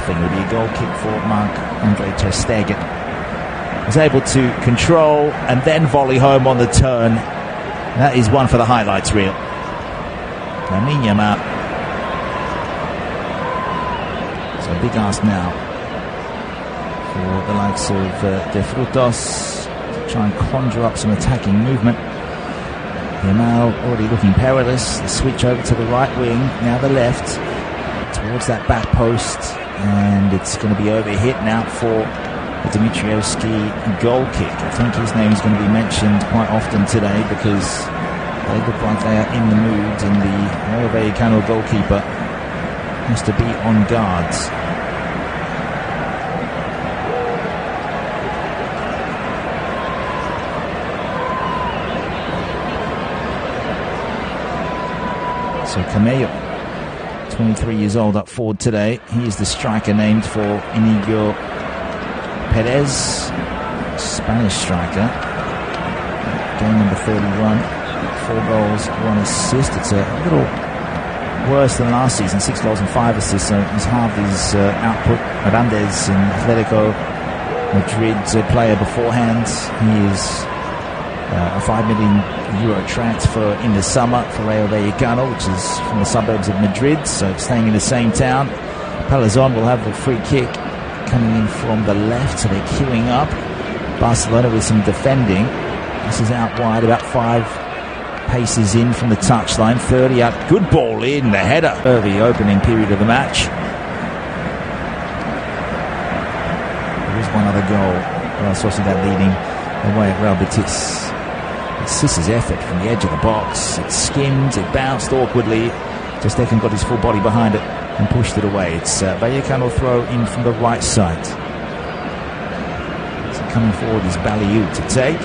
nothing. It would be a goal kick for Marc-Andre ter Stegen. Was able to control and then volley home on the turn. That is one for the highlights reel. Lamine Yamal. So a big ask now for the likes of De Frutos to try and conjure up some attacking movement. Yamal already looking perilous. The switch over to the right wing, now the left, towards that back post, and it's going to be overhit now for the Dimitrievski goal kick. I think his name is going to be mentioned quite often today because they look like they are in the mood, and the Rayo Vallecano goalkeeper has to be on guard. So Camello, 23 years old, up forward today. He is the striker named for Iñigo Pérez, Spanish striker. Game number 31, 4 goals, 1 assist. It's a little worse than last season, 6 goals and 5 assists. So he's halved his output. Hernandez in Atletico Madrid player beforehand. He is a €5 million transfer in the summer for Rayo Vallecano, which is from the suburbs of Madrid, so staying in the same town. Palazon will have the free kick coming in from the left, so they're queuing up. Barcelona with some defending. This is out wide, about 5 paces in from the touchline. 30 out, good ball in, the header. The opening period of the match. There is one other goal. Real Sociedad leading away at Real Betis. Sis's effort from the edge of the box. It skimmed, it bounced awkwardly. Ter Stegen got his full body behind it and pushed it away. It's Vallecano throw in from the right side. So coming forward is Baliou to take.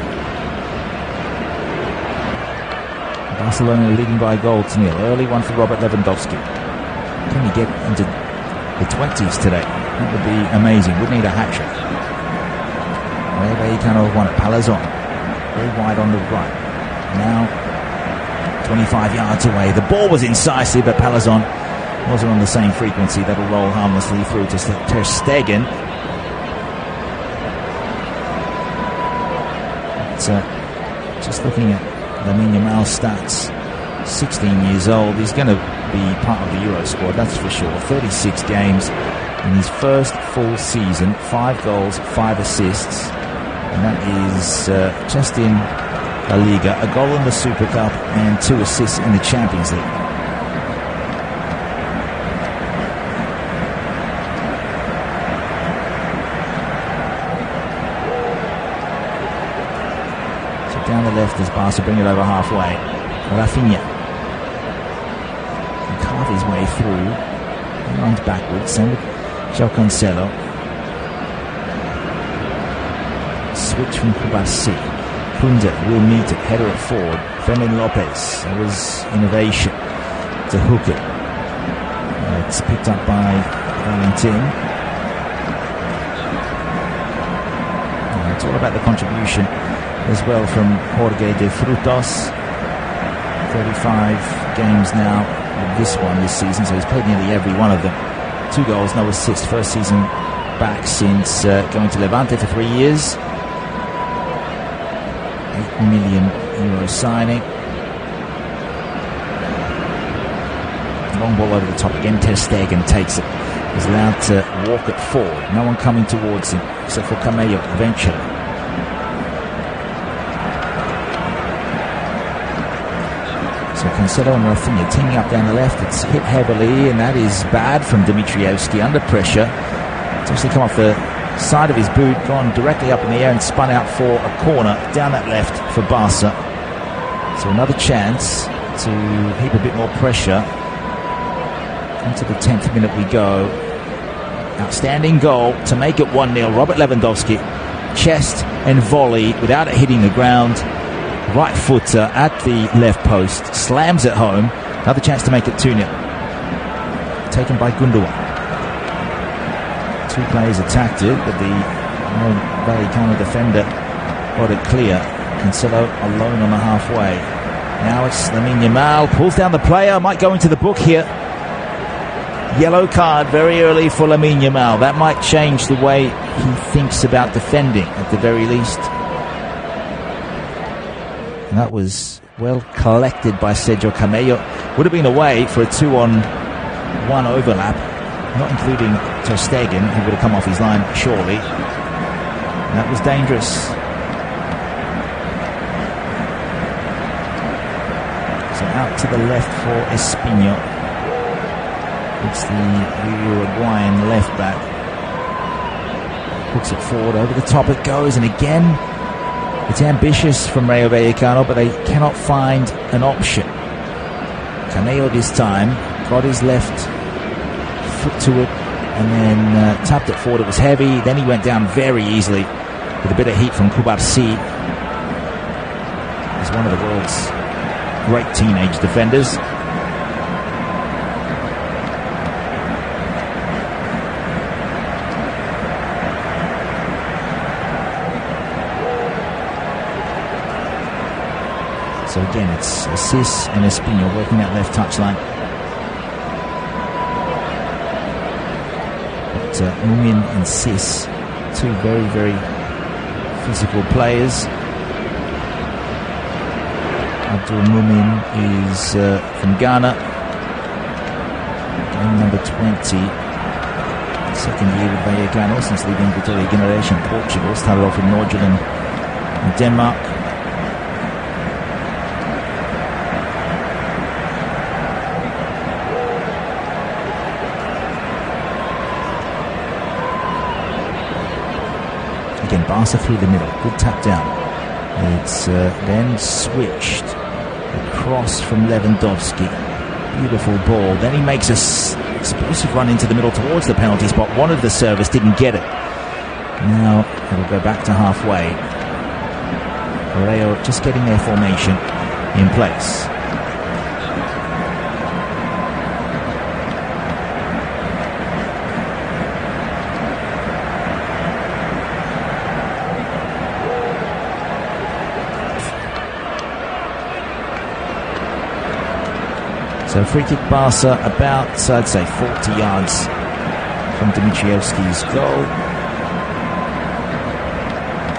Barcelona leading by a goal to nil. Early one for Robert Lewandowski. Can he get into the 20s today? That would be amazing. Would need a hat-trick. Vallecano won it. Palazon. Very wide on the right. Now 25 yards away. The ball was incisive, but Palazon wasn't on the same frequency. That'll roll harmlessly through to Ter Stegen. But, just looking at Lamine Yamal's stats, 16 years old. He's going to be part of the Euro squad, that's for sure. 36 games in his first full season. 5 goals, 5 assists. And that is just in La Liga, a goal in the Super Cup and 2 assists in the Champions League. So down the left as Barca bring it over halfway. Rafinha can carve his way through. He runs backwards. Same with João Cancelo. Switch from Kubasi. Kunde will meet it. Header it forward. Fermin Lopez. That was innovation to hook it. It's picked up by Valentin. It's all about the contribution as well from Jorge de Frutos. 35 games now with this one this season, so he's played nearly every one of them. 2 goals, no assists. First season back since going to Levante for 3 years. €8 million signing. Long ball over the top again. Ter Stegen takes it. He's allowed to walk it forward. No one coming towards him except for Camello eventually. So Cancelo and Rafinha teaming up down the left. It's hit heavily, and that is bad from Dimitrievski under pressure. It's actually come off the side of his boot, gone directly up in the air and spun out for a corner down that left for Barca. So another chance to heap a bit more pressure. Into the 10th minute we go. Outstanding goal to make it 1-0. Robert Lewandowski, chest and volley without it hitting the ground. Right footer at the left post, slams it home. Another chance to make it 2-0. Taken by Gundogan. 2 players attacked it, but the Vallecano defender got it clear. Cancelo alone on the halfway. Now it's Lamine Yamal, pulls down the player, might go into the book here. Yellow card very early for Lamine Yamal. That might change the way he thinks about defending at the very least. And that was well collected by Sergio Camello. Would have been away for a 2-on-1 overlap, not including Ter Stegen, who would have come off his line surely. And that was dangerous. So out to the left for Espino. It's the Uruguayan left back. Hooks it forward, over the top it goes, and again, it's ambitious from Rayo Vallecano, but they cannot find an option. Camello this time got his left foot to it, and then tapped it forward. It was heavy, then he went down very easily with a bit of heat from Cubarsí. He's one of the world's great teenage defenders. So again, it's Assis and Espino working that left touchline. But Mumin and Sis, two very, very physical players. Abdul Mumin is from Ghana, game number 20. Second year with Vallecano since leaving Vitória Generation Portugal. Started off with Nordsjælland in Denmark. Again, Barca through the middle, good tap down. It's then switched across from Lewandowski. Beautiful ball. Then he makes a explosive run into the middle towards the penalty spot. Wanted the service, didn't get it. Now it'll go back to halfway. Rayo just getting their formation in place. So free kick Barca about, I'd say, 40 yards from Dimitrievski's goal.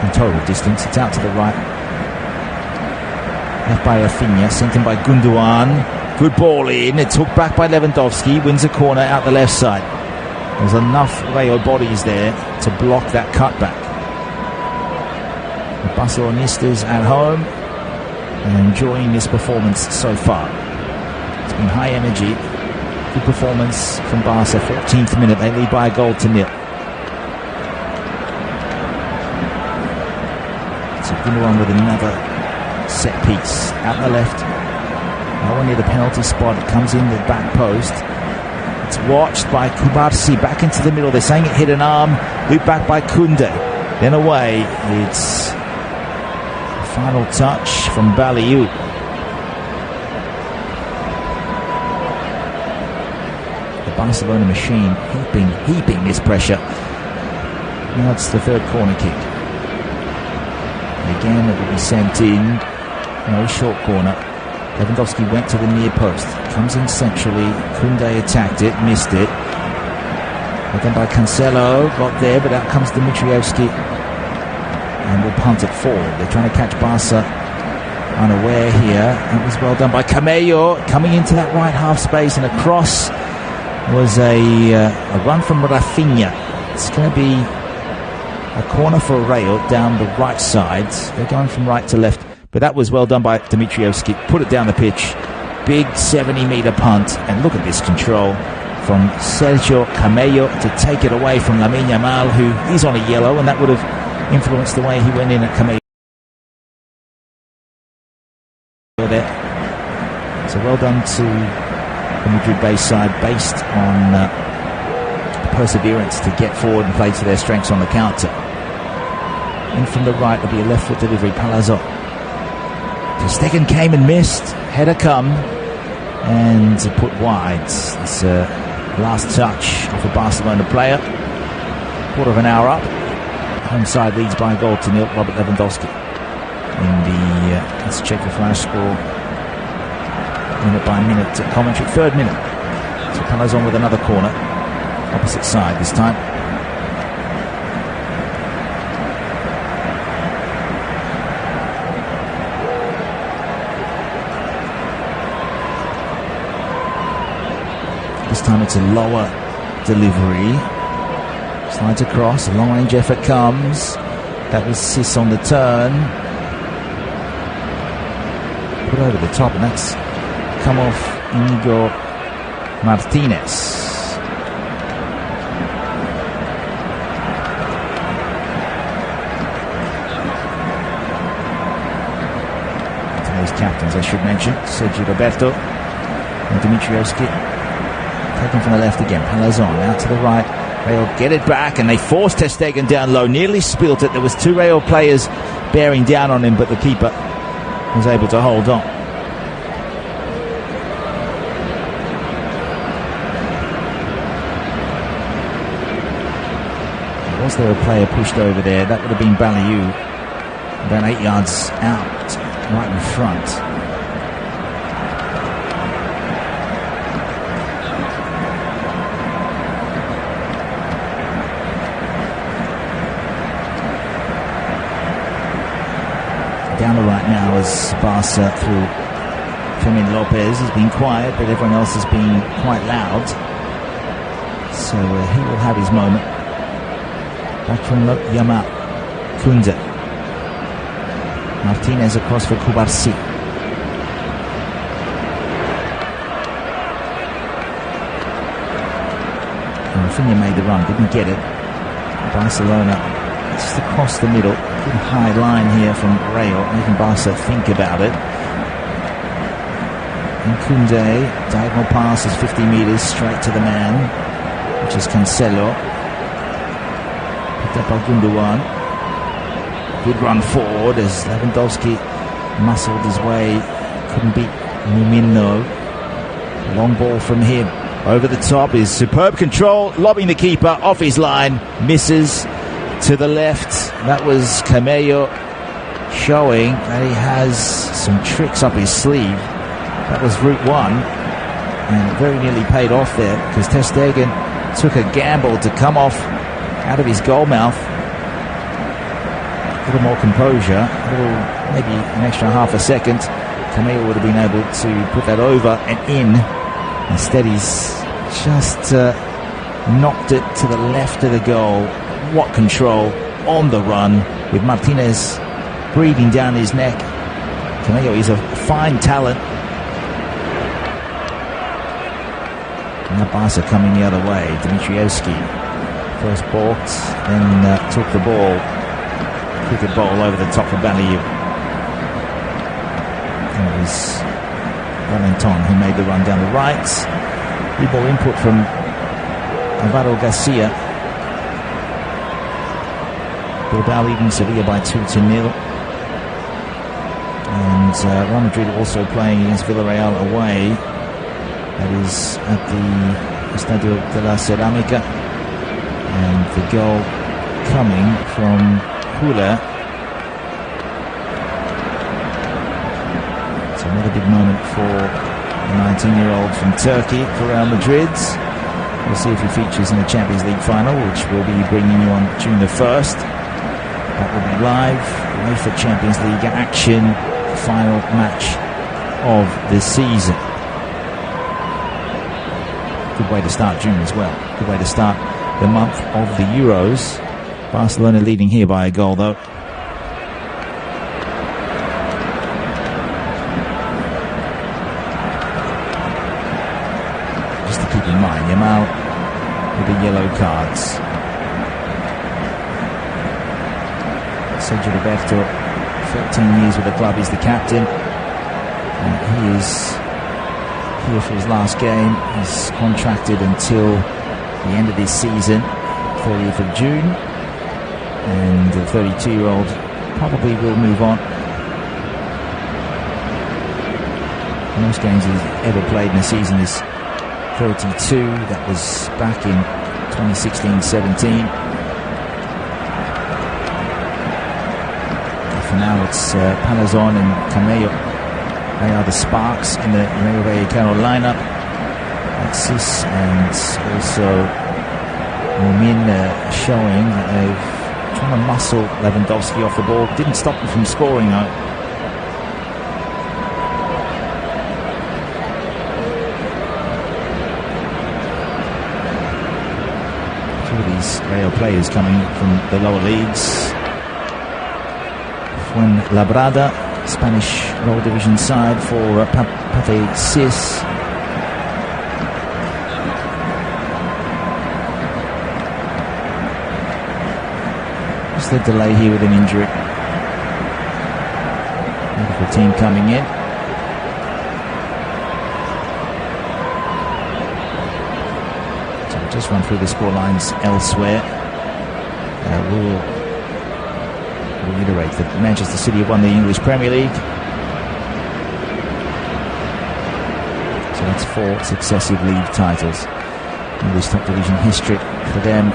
In total distance, it's out to the right. Left by Rafinha, sent in by Gundogan. Good ball in, it's hooked back by Lewandowski, wins a corner out the left side. There's enough Rayo bodies there to block that cutback. The Barcelonistas at home and enjoying this performance so far. It's been high energy, good performance from Barca. 14th minute, they lead by a goal to nil. So Gundogan with another set piece out the left. No one near the penalty spot. It comes in the back post. It's watched by Cubarsí back into the middle. They're saying it hit an arm. Loop back by Koundé. Then away. It's the final touch from Baliou. Barcelona machine heaping this pressure. Now it's the third corner kick. And again, it will be sent in. No short corner. Lewandowski went to the near post. Comes in centrally. Koundé attacked it, missed it. But then by Cancelo, got there, but out comes Dimitrievski. And will punt it forward. They're trying to catch Barca unaware here. That was well done by Camello. Coming into that right half space and across was a run from Rafinha. It's going to be a corner for Rayo down the right side. They're going from right to left, but that was well done by Dimitrievski. Put it down the pitch. Big 70-meter punt, and look at this control from Sergio Camello to take it away from Lamine Yamal, who is on a yellow, and that would have influenced the way he went in at Camello there. So well done to the Madrid base side, based on perseverance to get forward and play to their strengths on the counter. In from the right will be a left foot delivery, Palazzo. Ter Stegen came and missed, header come and put wide. It's last touch of a Barcelona player. Quarter of an hour up. Home side leads by a goal to nil. Robert Lewandowski in the let's check the flash score minute by minute commentary. Third minute. So Palazon with another corner. Opposite side this time. This time it's a lower delivery. Slides across, a long range effort comes. That was Sis on the turn. Put over the top, and that's come off Iñigo Martinez. Today's captains, I should mention, Sergio Roberto and Dimitrievski. Taken from the left again, Palazon out to the right. Rayo get it back, and they forced ter Stegen down low, nearly spilt it. There was two Rayo players bearing down on him, but the keeper was able to hold on. Was there a player pushed over there? That would have been Baliou, about 8 yards out, right in front. Down the right now is Barca through Fermin Lopez. He's been quiet, but everyone else has been quite loud. So he will have his moment. Back from Yamal. Kunde. Martinez across for Kubarsi. Rafinha made the run, didn't get it. Barcelona just across the middle. Good high line here from Rayo, making Barca think about it. And Kunde, diagonal pass is 50 metres straight to the man, which is Cancelo. Picked up by Gundogan. Good run forward as Lewandowski muscled his way, couldn't beat Mumino. Long ball from him. Over the top is superb control, lobbing the keeper off his line, misses. To the left, that was Camello, showing that he has some tricks up his sleeve. That was route one, and it very nearly paid off there, because ter Stegen took a gamble to come off out of his goal mouth. A little more composure, maybe an extra half a second. Camello would have been able to put that over and in. Instead, he's just knocked it to the left of the goal. What control on the run, with Martinez breathing down his neck. Camello is a fine talent. Now Barca coming the other way. Dimitrievski first balked, then took the ball. Cricket ball over the top for Baliou. And it was Valentin who made the run down the right. Good ball input from Alvaro Garcia. Bilbao leading Sevilla by 2-0. And Real Madrid also playing against Villarreal away. That is at the Estadio de la Cerámica. And the goal coming from Hula. It's another big moment for the 19-year-old from Turkey for Real Madrid. We'll see if he features in the Champions League final, which we'll be bringing you on June the 1st. That will be live. UEFA Champions League action. Final match of the season. Good way to start June as well. Good way to start the month of the Euros. Barcelona leading here by a goal though. Just to keep in mind, Yamal with the yellow cards. Sergio Roberto, 13 years with the club, he's the captain, and he is here for his last game. He's contracted until the end of this season, 30th of June, and the 32-year-old probably will move on. Most games he's ever played in a season is 32. That was back in 2016-17. For now it's Palazon and Camello. They are the sparks in the Rayo Vallecano lineup. Alexis and also Mumin showing that they've trying to muscle Lewandowski off the ball. Didn't stop him from scoring though. Two of these Rayo players coming from the lower leagues. Fuenlabrada, Spanish lower division side for Pate Cis. The delay here with an injury. Beautiful team coming in. So we'll just run through the score lines elsewhere. We'll reiterate that Manchester City have won the English Premier League. So that's 4 successive league titles. English top division history for them.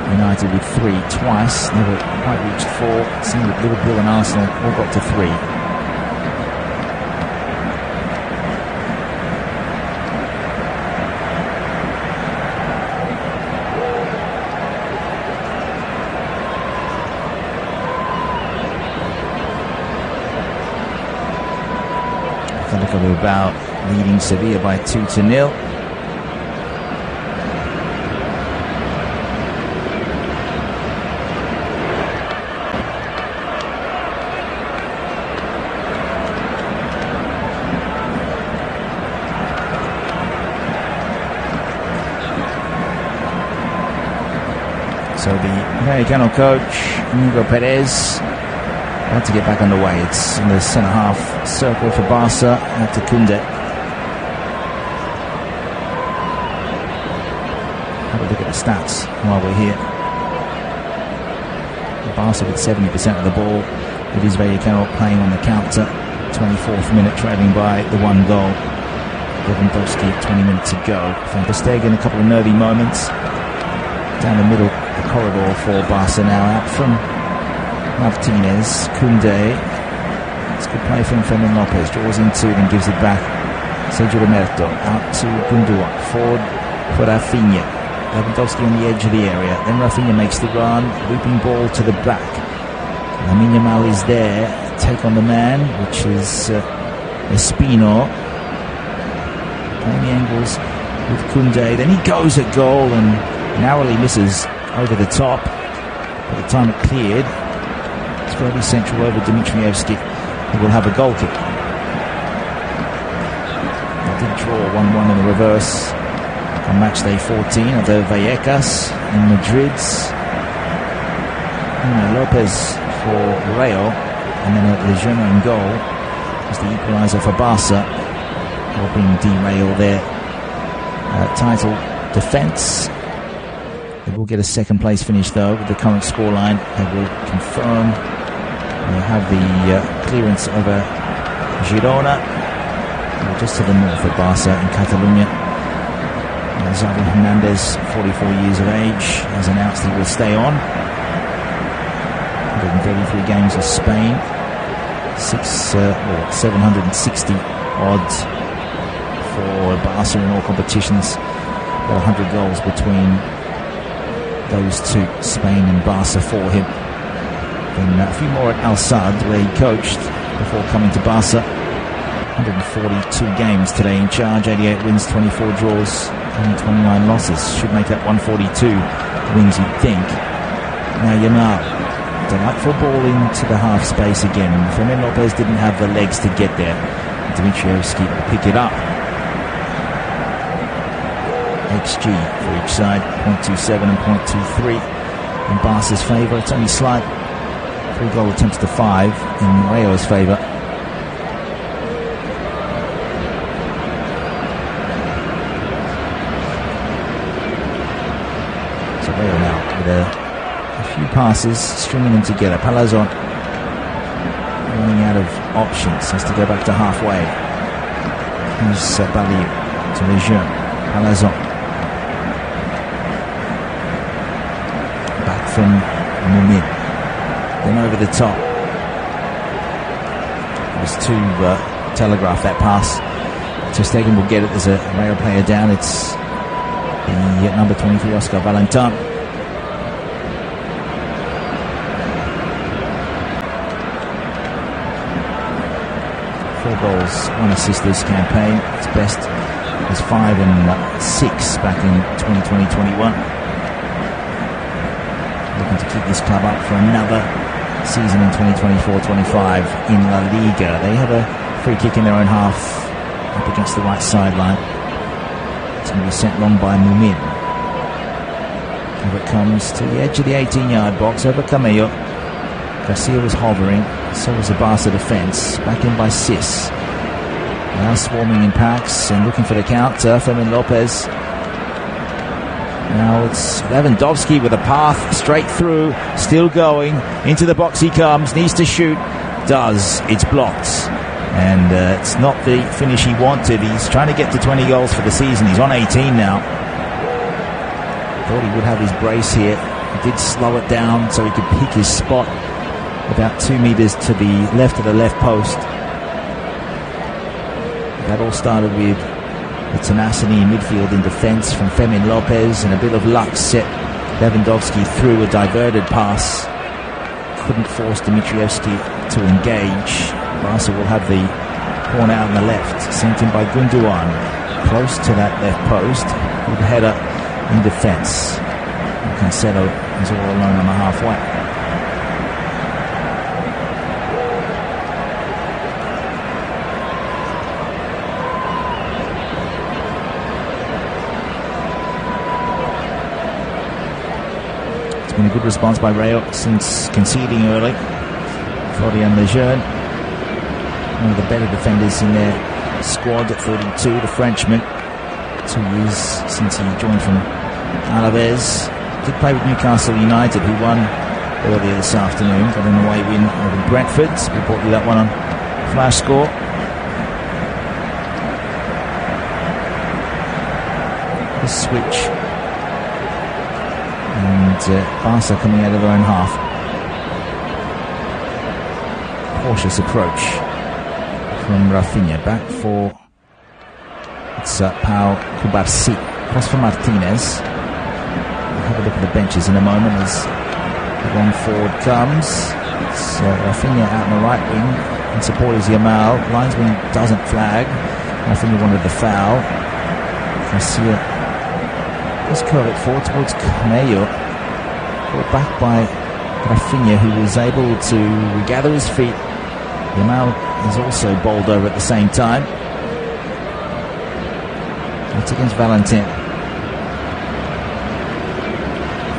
United with 3 twice, never quite reached 4. Seen that Liverpool and Arsenal all got to 3. Athletic Bilbao leading Sevilla by 2-0. So the Vallecano coach, Iñigo Pérez, about to get back underway. It's in the centre-half circle for Barca, out to Koundé. Have a look at the stats while we're here. Barca with 70% of the ball. It is Vallecano playing on the counter. 24th minute, trailing by the 1 goal. Lewandowski, 20 minutes to go. Van der Stegen, a couple of nervy moments. Down the middle, the corridor for Barca now, out from Martinez. Koundé, it's good play from Fermin Lopez, draws into it and gives it back. Sergio Roberto out to Gundua, forward for Rafinha. Lewandowski on the edge of the area, then Rafinha makes the run, looping ball to the back. Lamine Yamal is there, take on the man, which is Espino. Playing the angles with Koundé, then he goes at goal and narrowly misses over the top. By the time it cleared, it's fairly central over Dimitrievski, who will have a goal kick. They did draw 1-1 in the reverse on match day 14 of the Vallecas in Madrid. Lopez for Rayo, and then a Legiona in goal as the equaliser for Barca, helping derail their title defence. They will get a second place finish though with the current scoreline. They will confirm they'll have the clearance over Girona, just to the north of Barca in Catalonia. Xavi Hernandez, 44 years of age, has announced he will stay on. 133 games in Spain, 760 odds for Barca in all competitions. About 100 goals between those two, Spain and Barca, for him. Then a few more at Al Sadd, where he coached before coming to Barca. 142 games today in charge, 88 wins, 24 draws, only 29 losses. Should make that 142 wins, you'd think. Now Yamal, delightful ball into the half space again. Fermin Lopez didn't have the legs to get there. Dimitrievski will pick it up. XG for each side, 0.27 and 0.23 in Barca's favour. It's only slight, 3 goal attempts to 5 in Rayo's favour. So Rayo now with a few passes, stringing them together. Palazon running out of options, has to go back to halfway. Here's Baliu to Lejeune. Palazon back from Mumin, then over the top. It was to telegraph that pass Ter Stegen will get it. There's a Rayo player down. It's the number 23, Oscar Valentin. 4 goals, 1 assist this campaign. His best was 5 and 6 back in 2020-21. Looking to keep this club up for another season in 2024-25 in La Liga. They have a free kick in their own half up against the right sideline. It's going to be sent long by Mumin. Over it comes to the edge of the 18-yard box over Camello. Garcia was hovering, so was the Barca defence. Back in by Sis. Now swarming in packs and looking for the counter. Fermin Lopez. Now it's Lewandowski with a path straight through. Still going. Into the box he comes. Needs to shoot. Does. It's blocked. And it's not the finish he wanted. He's trying to get to 20 goals for the season. He's on 18 now. Thought he would have his brace here. He did slow it down so he could pick his spot about 2 meters to the left of the left post. That all started with the tenacity in midfield and defence from Fermin Lopez, and a bit of luck set Lewandowski through a diverted pass. Couldn't force Dimitrievski to engage. Barca will have the corner out on the left, sent in by Gundogan, close to that left post. Good header in defence. Cancelo is all alone on the halfway. Been a good response by Rayo since conceding early. Florian Lejeune, one of the better defenders in their squad at 32, the Frenchman. 2 years since he joined from Alaves. Did play with Newcastle United, who won earlier this afternoon. Got an away win over Brentford. We brought you that one on Flash Score. The switch. And Barca coming out of their own half. Cautious approach from Rafinha. Back for it's Pau Cubarsí. Cross for Martinez. We'll have a look at the benches in a moment as the one forward comes. It's Rafinha out on the right wing. And support is Yamal. Linesman doesn't flag. Rafinha wanted the foul. Garcia. Let's curl it forward towards Camello. Brought back by Rafinha, who was able to regather his feet. Yamal is also bowled over at the same time. It's against Valentin.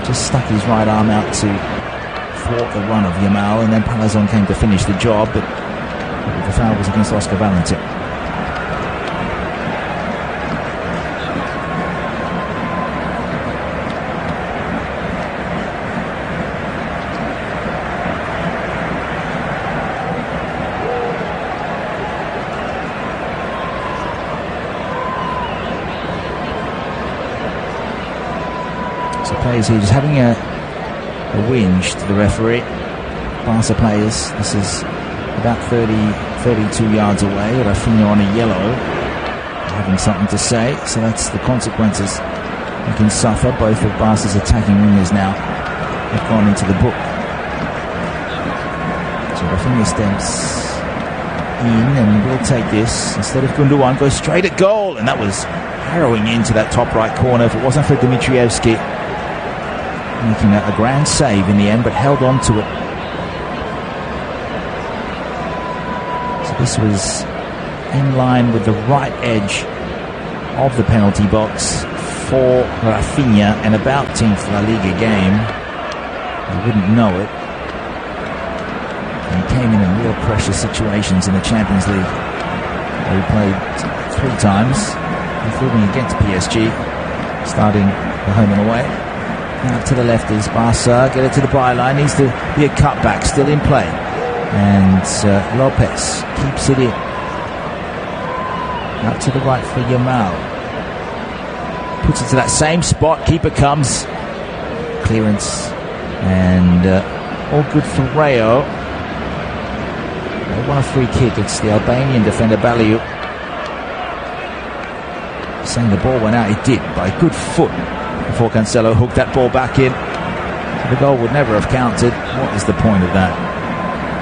Just stuck his right arm out to thwart the run of Yamal, and then Palazon came to finish the job, but the foul was against Oscar Valentin. Players here just having a whinge to the referee. Barca players, this is about 32 yards away. Rafinha on a yellow, having something to say, so that's the consequences you can suffer. Both of Barca's attacking wingers now have gone into the book. So Rafinha steps in and will take this. Instead of Gundogan, goes straight at goal, and that was harrowing into that top right corner. If it wasn't for Dimitrievski making a grand save in the end, but held on to it. So this was in line with the right edge of the penalty box for Rafinha, and about 10th La Liga game. You wouldn't know it. And he came in real pressure situations in the Champions League. He played 3 times, including against PSG, starting the home and away. Now to the left is Barca. Get it to the byline. Needs to be a cutback. Still in play. And Lopez keeps it in. Out to the right for Yamal. Puts it to that same spot. Keeper comes. Clearance. And all good for Rayo. They want a free kick. It's the Albanian defender Baliu. saying the ball went out. It did, by a good foot before Cancelo hooked that ball back in. So the goal would never have counted. What is the point of that?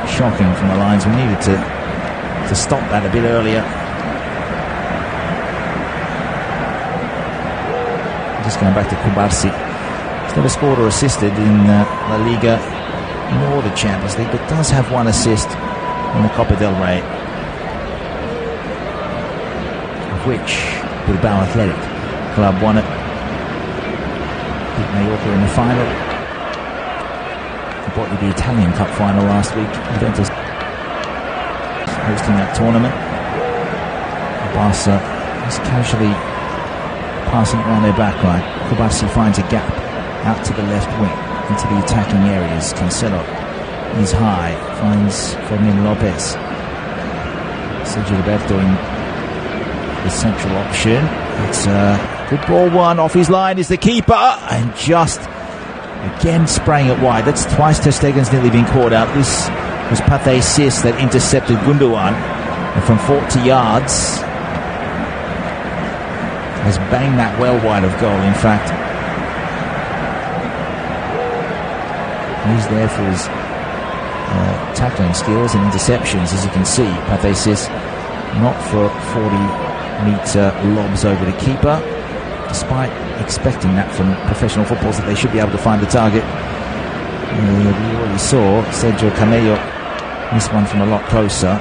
Shocking from the lines. We needed to stop that a bit earlier. Just going back to Cubarsí. He's never scored or assisted in La Liga nor the Champions League, but does have one assist in the Copa del Rey, of which Bilbao Athletic Club won it. Beat Mallorca in the final. Brought you the Italian Cup final last week. Juventus hosting that tournament. Barca is casually passing it around their backline. Cubarsí finds a gap out to the left wing into the attacking areas. Cancelo is high, finds Fermin Lopez. Sergio Roberto in the central option. It's a good ball. One off his line is the keeper, and just again spraying it wide. That's twice Ter Stegen's nearly been caught out. This was Pathé Ciss that intercepted Gundogan, and from 40 yards has banged that well wide of goal. In fact, he's there for his tackling skills and interceptions, as you can see. Pathé Ciss not for 40-metre lobs over the keeper, despite expecting that from professional footballers, that they should be able to find the target. We already saw Sergio Camello miss one from a lot closer.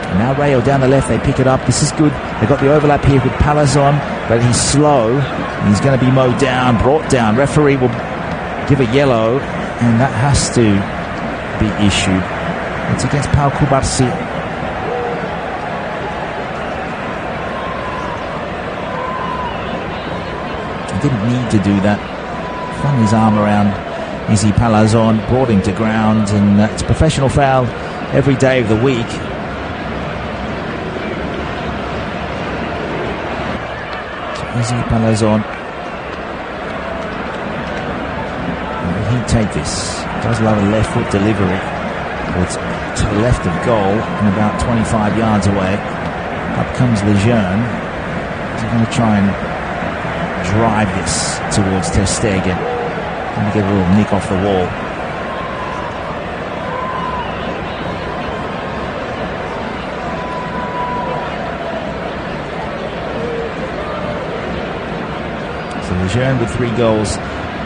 And now Rayo down the left, they pick it up. This is good. They've got the overlap here with Palazon, but he's slow. He's going to be mowed down, brought down. Referee will give a yellow, and that has to be issued. It's against Pau Cubarsí. He didn't need to do that. Flung his arm around Izzy Palazon, brought him to ground, and it's a professional foul every day of the week. So Izzy Palazon, will he take this? Does love a left foot delivery. It's to the left of goal and about 25 yards away. Up comes Lejeune. Is he going to try and drive this towards Ter Stegen? Going to get a little nick off the wall. So Lejeune with 3 goals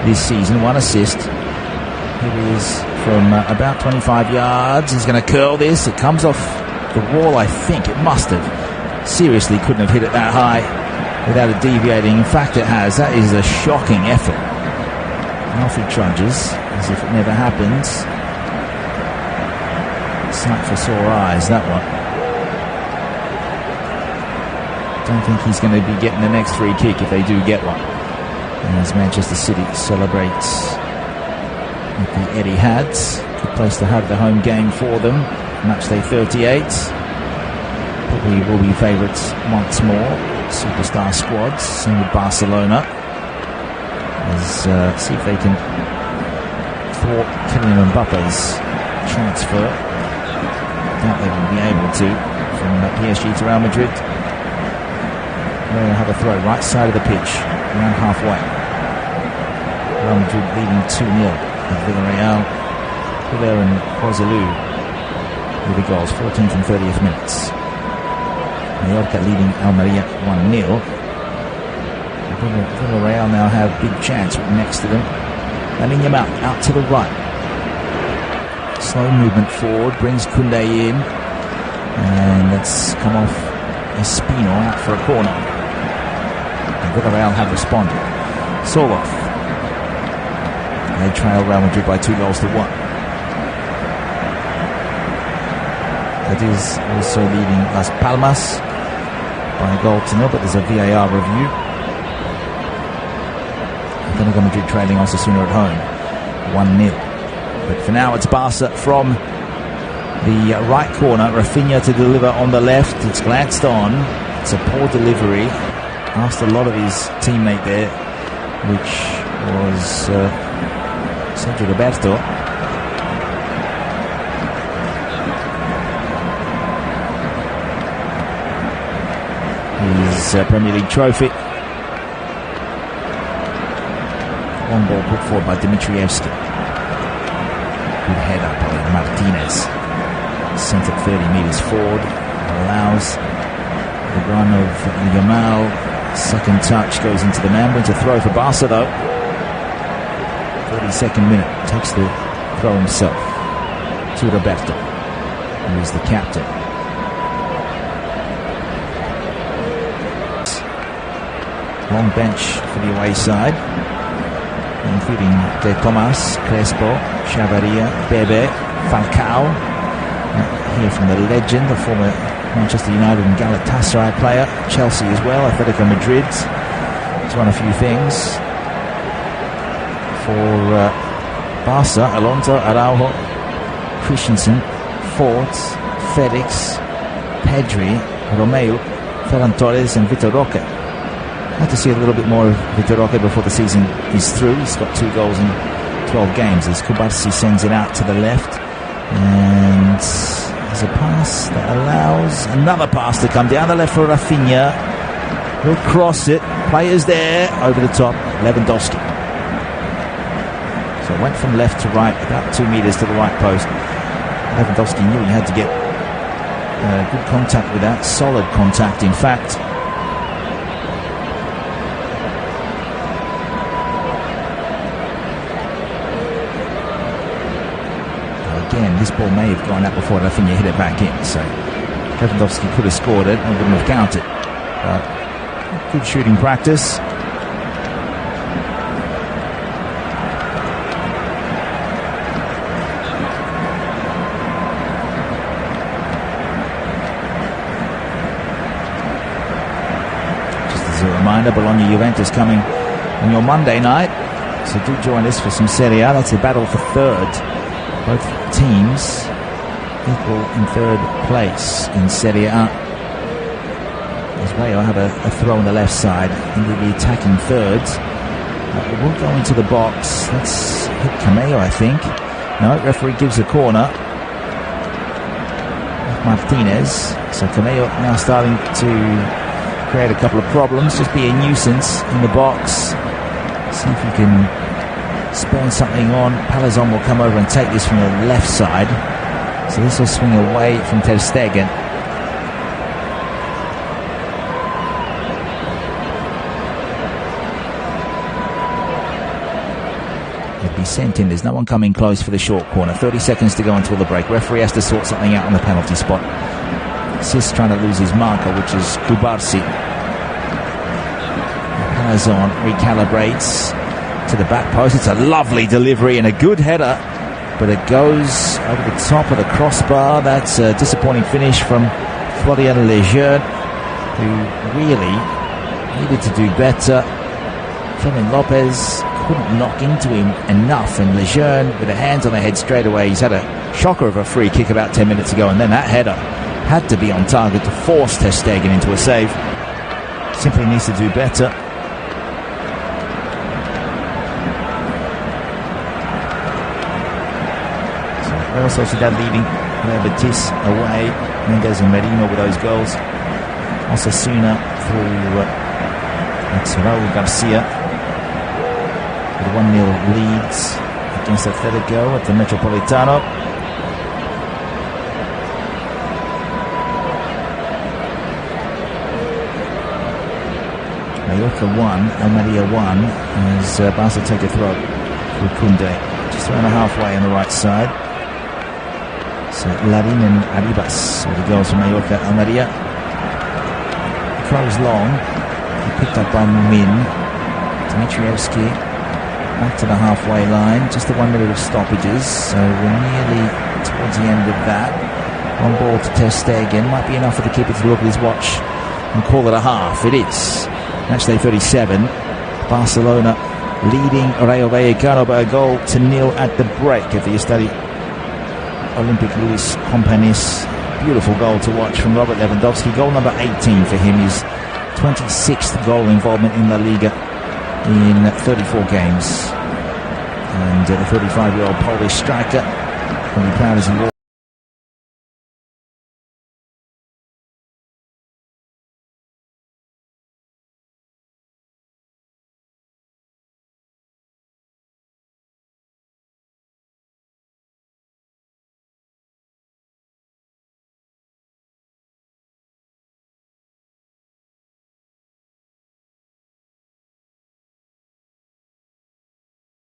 this season, 1 assist. Here he is from about 25 yards. He's going to curl this. It comes off the wall, I think. It must have. Seriously, couldn't have hit it that high without it deviating. In fact, it has. That is a shocking effort. And off he trudges, as if it never happens. Sight for sore eyes, that one. Don't think he's going to be getting the next free kick if they do get one. And as Manchester City celebrates with the Etihads, good place to have the home game for them. Matchday 38. Probably will be favourites once more. Superstar squads, same with Barcelona. See if they can thwart Kylian Mbappe's transfer. Doubt they will be able to from PSG to Real Madrid. They'll have a throw right side of the pitch, around halfway. Real Madrid leading 2-0 at Villarreal. Huller and Joselu with the goals, 14th and 30th minutes. Mallorca leading Almería 1-0. Villarreal now have big chance next to them. Lamine Yamal out to the right. Slow movement forward, brings Koundé in. And that's come off Espino out for a corner. And Villarreal have responded. Soloth. They trail Real Madrid by 2-1. That is also leading Las Palmas by a 1-0, but there's a VAR review. Atletico Madrid trailing Osasuna at home 1-0. But for now it's Barca from the right corner. Rafinha to deliver on the left. It's glanced on. It's a poor delivery. Asked a lot of his teammate there, which was Sergio Roberto. his Premier League trophy. One ball put forward by Dimitrievski. Good header by Martinez. Sent it 30 metres forward. Allows the run of Yamal. Second touch goes into the man. Wins a throw for Barca though. 32nd minute. Takes the throw himself to Roberto, who is the captain. Long bench for the away side, including De Tomas, Crespo, Chavaria, Bebe, Falcao. Here from the legend, the former Manchester United and Galatasaray player, Chelsea as well, Atletico Madrid. He's won a few things for Barca. Alonso, Araujo, Christensen, Forts, Felix, Pedri, Romeu, Ferran Torres and Vitor Roque. I'd like to see a little bit more of Vitor Roque before the season is through. He's got 2 goals in 12 games as Kubarsi sends it out to the left, and there's a pass that allows another pass to come down the left for Rafinha. He'll cross it, players there, over the top, Lewandowski. So it went from left to right, about 2 metres to the right post. Lewandowski knew he had to get good contact with that, solid contact in fact. Again, this ball may have gone out before Rafinha hit it back in, so Lewandowski could have scored it and wouldn't have counted. But good shooting practice. Just as a reminder, Bologna-Juventus coming on your Monday night, so do join us for some Serie A. That's a battle for third. Both teams equal in third place in Serie A. As Rayo have a throw on the left side into the attacking thirds. It will go into the box. Let's hit Cameo, I think. No, referee gives a corner. Martinez. So Cameo now starting to create a couple of problems. Just be a nuisance in the box. See if you can spurn something on. Palazon will come over and take this from the left side, so this will swing away from Ter Stegen. He'll be sent in. There's no one coming close for the short corner. 30 seconds to go until the break. Referee has to sort something out on the penalty spot. Sis trying to lose his marker, which is Kubarsi. Palazon recalibrates to the back post. It's a lovely delivery and a good header, but it goes over the top of the crossbar. That's a disappointing finish from Florian Lejeune, who really needed to do better. Fermin Lopez couldn't knock into him enough, and Lejeune with a hands on the head straight away. He's had a shocker of a free kick about 10 minutes ago, and then that header had to be on target to force Ter Stegen into a save. Simply needs to do better. Real Sociedad leading Real Betis away. Mendes and Merino with those goals. Osasuna through Raul Garcia with 1-0 leads against Atletico at the Metropolitano. Mallorca 1, Almería 1 as Barca take a throw for Koundé. Just around the halfway on the right side. So Larin and Arribas with the goals from Mallorca. Almería. The throw is long. Picked up by Min. Dimitrievski back to the halfway line. Just a 1 minute of stoppages. So we're nearly towards the end of that. On ball to Ter Stegen. Might be enough for the keeper to look at his watch and call it a half. It is. Matchday 37. Barcelona leading Rayo Vallecano by a goal to 0 at the break at the Estadio Olympic Luis Companys. Beautiful goal to watch from Robert Lewandowski. Goal number 18 for him. His 26th goal involvement in La Liga in 34 games. And the 35-year-old Polish striker will be proud as he walks.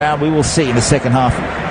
We will see in the second half.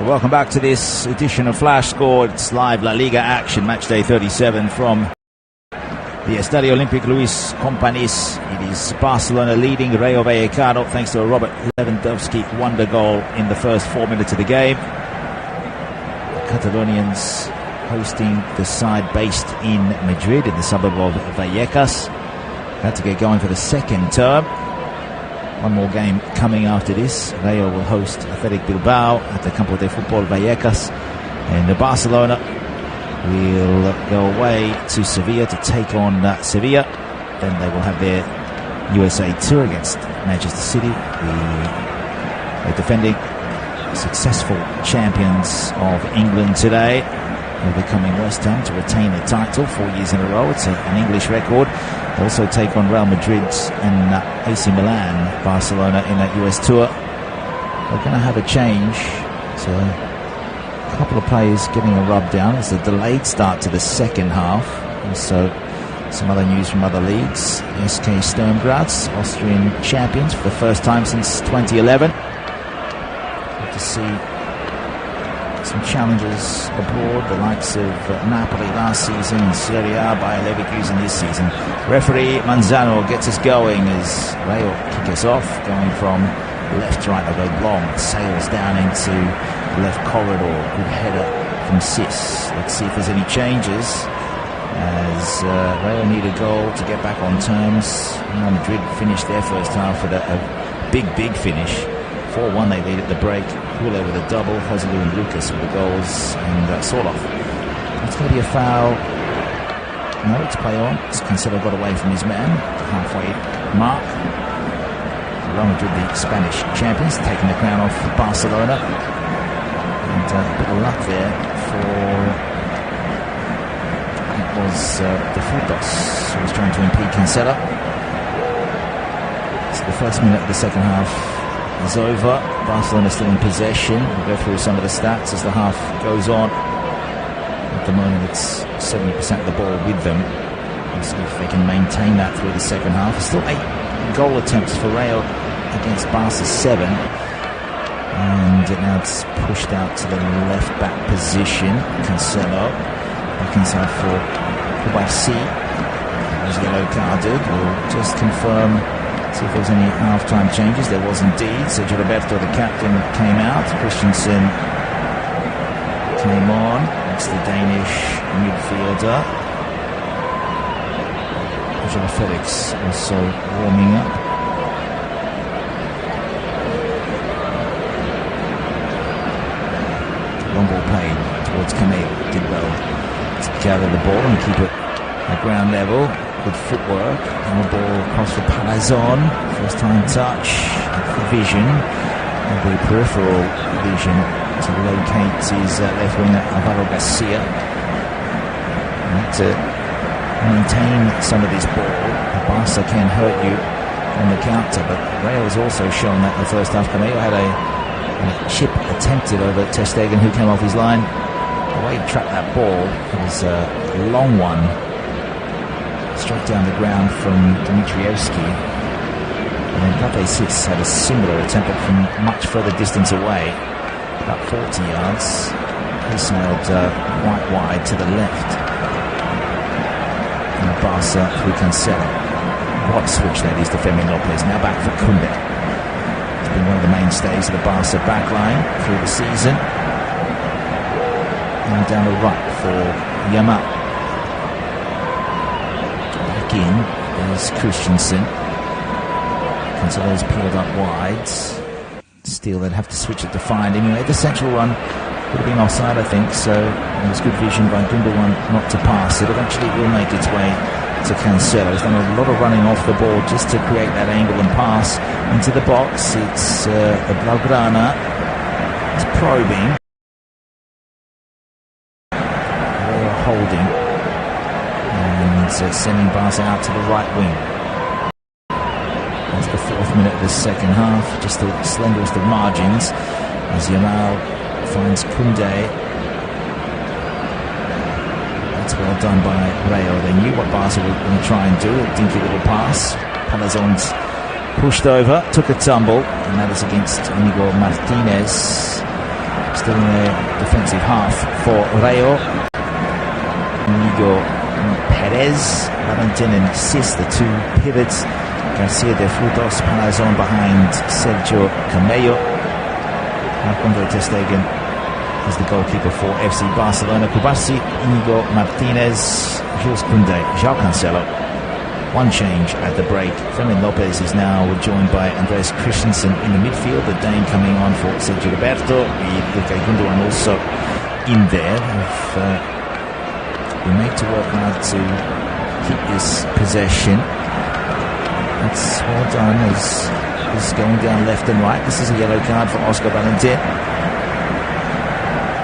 Welcome back to this edition of Flash Score. It's live La Liga action, match day 37 from the Estadio Olímpic Luis Companys. It is Barcelona leading Rayo Vallecano thanks to a Robert Lewandowski wonder goal in the first 4 minutes of the game. The Catalonians hosting the side based in Madrid, in the suburb of Vallecas. Had to get going for the second term. One more game coming after this. Rayo will host Athletic Bilbao at the Campo de Fútbol Vallecas, and Barcelona will go away to Sevilla to take on Sevilla. Then they will have their USA tour against Manchester City, the defending successful champions of England today. They'll be coming West Ham to retain the title 4 years in a row. It's an English record. They'll also take on Real Madrid and AC Milan, Barcelona in that US tour. They're going to have a change. So a couple of players getting a rub down. It's a delayed start to the second half. Also some other news from other leagues. SK Sturm Graz, Austrian champions for the first time since 2011. Good to see some challenges abroad, the likes of Napoli last season, and Serie A, Bayer Leverkusen this season. Referee Manzano gets us going as Rayo kick us off, going from left to right. They'll go long, sails down into the left corridor. Good header from Sis. Let's see if there's any changes, as Rayo need a goal to get back on terms. Real Madrid finished their first half with a big finish. 4-1 they lead at the break. Hule with a double, Joselu and Lucas with the goals, and Sorloth. It's going to be a foul. No, it's play on. Cancelo got away from his man, the halfway mark. Real Madrid, the Spanish champions, taking the crown off Barcelona. And a bit of luck there for, it was De Frutos, who was trying to impede Cancelo. So the first minute of the second half is over. Barcelona still in possession. We'll go through some of the stats as the half goes on. At the moment it's 70% of the ball with them. We'll see if they can maintain that through the second half. There's still 8 goal attempts for Rayo against Barca's 7. And now it's pushed out to the left back position. Cancelo back inside for Kubasi. He's yellow carded. We'll just confirm, see if there's any half-time changes. There was indeed. Sergio Roberto, the captain, came out. Christensen came on. That's the Danish midfielder. João Felix also warming up. Long ball played towards Camille. Did well to gather the ball and keep it at ground level. Good footwork. And the ball across for Palazon. First time touch. Vision. And the peripheral vision to locate his left winger Alvaro Garcia. And to maintain some of this ball. Barca can hurt you on the counter, but Rayo has also shown that in the first half. Camillo had a chip attempted over Ter Stegen, who came off his line. The way he trapped that ball was a long one. Straight down the ground from Dimitrievski. And then Pape Sis had a similar attempt from much further distance away, about 40 yards. He sailed quite wide to the left. And Barca through Cancelo. What a switch that is to Fermin Lopez. Now back for Koundé. He's been one of the mainstays of the Barca backline through the season. And down the right for Yamal. In is Christensen. Cancelo's peeled up wide. Still, they'd have to switch it to find him. Anyway, the central run would have been offside, I think, so it was good vision by Gundogan not to pass it. Eventually it will make its way to Cancelo. He's done a lot of running off the ball just to create that angle and pass into the box. It's Blaugrana. It's probing. They are holding. Sending Barca out to the right wing. That's the 4th minute of the second half. Just the slenderest of margins as Yamal finds Koundé. That's well done by Rayo. They knew what Barca were going to try and do. A dinky little pass. Palazon's pushed over, took a tumble, and that is against Inigo Martinez. Still in their defensive half for Rayo. Iñigo Pérez, Valentin and Sis, the two pivots. Garcia de Frutos, Palazon behind Sergio Camello. Marc-Andre ter Stegen is the goalkeeper for FC Barcelona. Kubasi, Inigo Martinez, Jules Koundé, João Cancelo. One change at the break. Fermin Lopez is now joined by Andreas Christensen in the midfield. The Dane coming on for Sergio Roberto. Ilkay Gundogan also in there. We make to work hard to keep this possession. It's well done as is going down left and right. This is a yellow card for Oscar Valentin.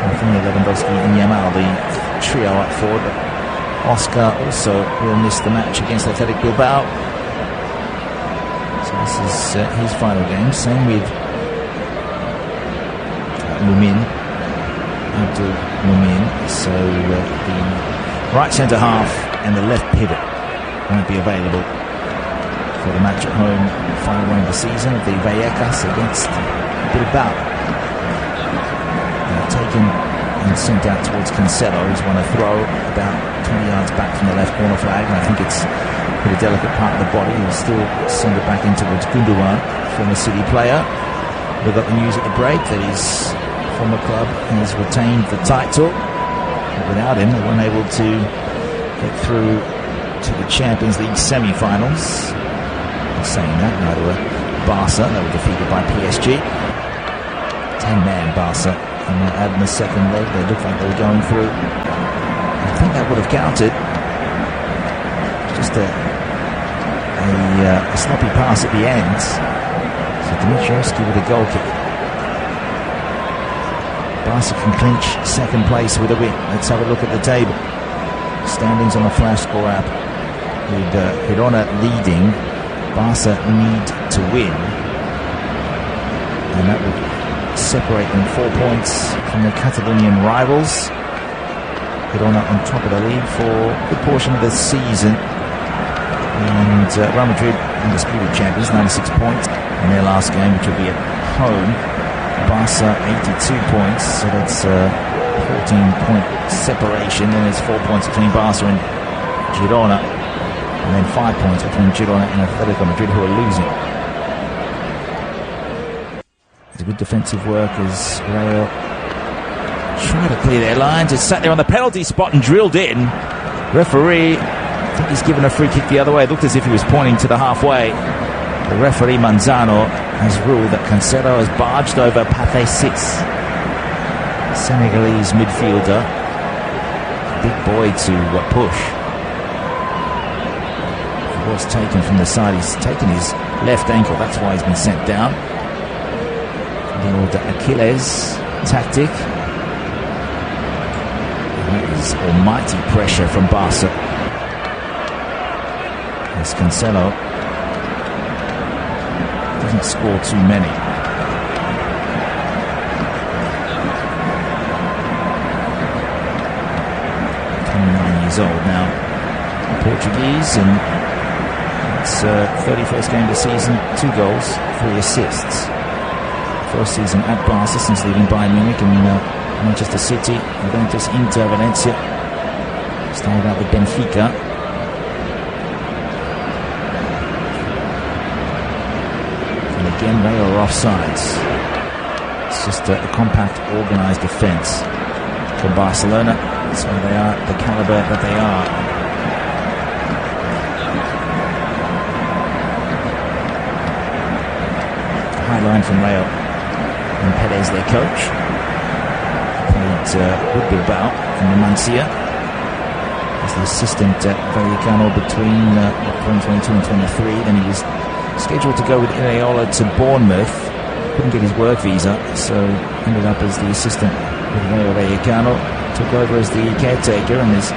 Rafinha, Lewandowski and Yamal, the trio up forward. But Oscar also will miss the match against Athletic Bilbao. So this is his final game. Same with Mumin, Abdul Mumin. So the right centre half and the left pivot won't be available for the match at home. Final one of the season of the Vallecas against Bilbao. Taken and sent out towards Cancelo, who's won a throw about 20 yards back from the left corner flag, and I think it's hit a delicate part of the body. He'll still send it back in towards Gundogan, former City player. We got the news at the break that his former club has retained the title. But without him, they weren't able to get through to the Champions League semi-finals. Saying that, neither were Barca. They were defeated by PSG. 10-man Barca. And adding the second leg, they looked like they were going through. I think that would have counted. Just a sloppy pass at the end. So Dimitrievski with a goal kick. Barca can clinch second place with a win. Let's have a look at the table. Standings on the flash score app. With Girona leading. Barca need to win. And that would separate them 4 points from their Catalonian rivals. Girona on top of the league for a good portion of the season. And Real Madrid, undisputed champions, 96 points in their last game, which will be at home. Barca, 82 points, so that's a 14-point separation. Then there's 4 points between Barca and Girona, and then 5 points between Girona and Atletico Madrid, who are losing. Good defensive work as Rayo try to clear their lines. It's sat there on the penalty spot and drilled in. Referee, I think he's given a free kick the other way. It looked as if he was pointing to the halfway. The referee Manzano has ruled that Cancelo has barged over Pathé Sis, Senegalese midfielder. Big boy to push. He was taken from the side. He's taken his left ankle. That's why he's been sent down. The old Achilles tactic. That is almighty pressure from Barca. As Cancelo doesn't score too many. 29 years old now. Portuguese, and it's 31st game of the season, 2 goals, 3 assists. First season at Barca since leaving Bayern Munich and Manchester City, Juventus, Inter, Valencia. Started out with Benfica. And again, they are offsides. It's just a compact, organised defence from Barcelona. That's why they are the calibre that they are. High line from Rayo. And Perez, their coach, played with Bilbao and Numancia as the assistant at Vallecano between 2022 and 23. Then he was scheduled to go with Iraola to Bournemouth. Couldn't get his work visa, so ended up as the assistant with Rayo Vallecano. Took over as the caretaker and has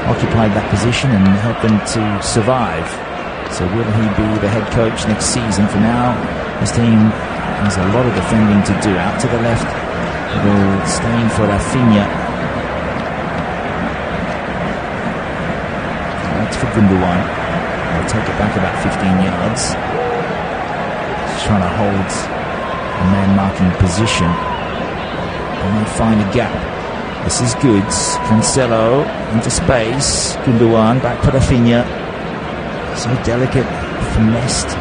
occupied that position and helped them to survive. So will he be the head coach next season? For now, his team has a lot of defending to do. Out to the left, will stay in for Rafinha. That's for Gundogan. They'll take it back about 15 yards. Just trying to hold a man-marking position. Can they find a gap? This is Goods. Cancelo into space. Gundogan back for Rafinha. So delicate, finessed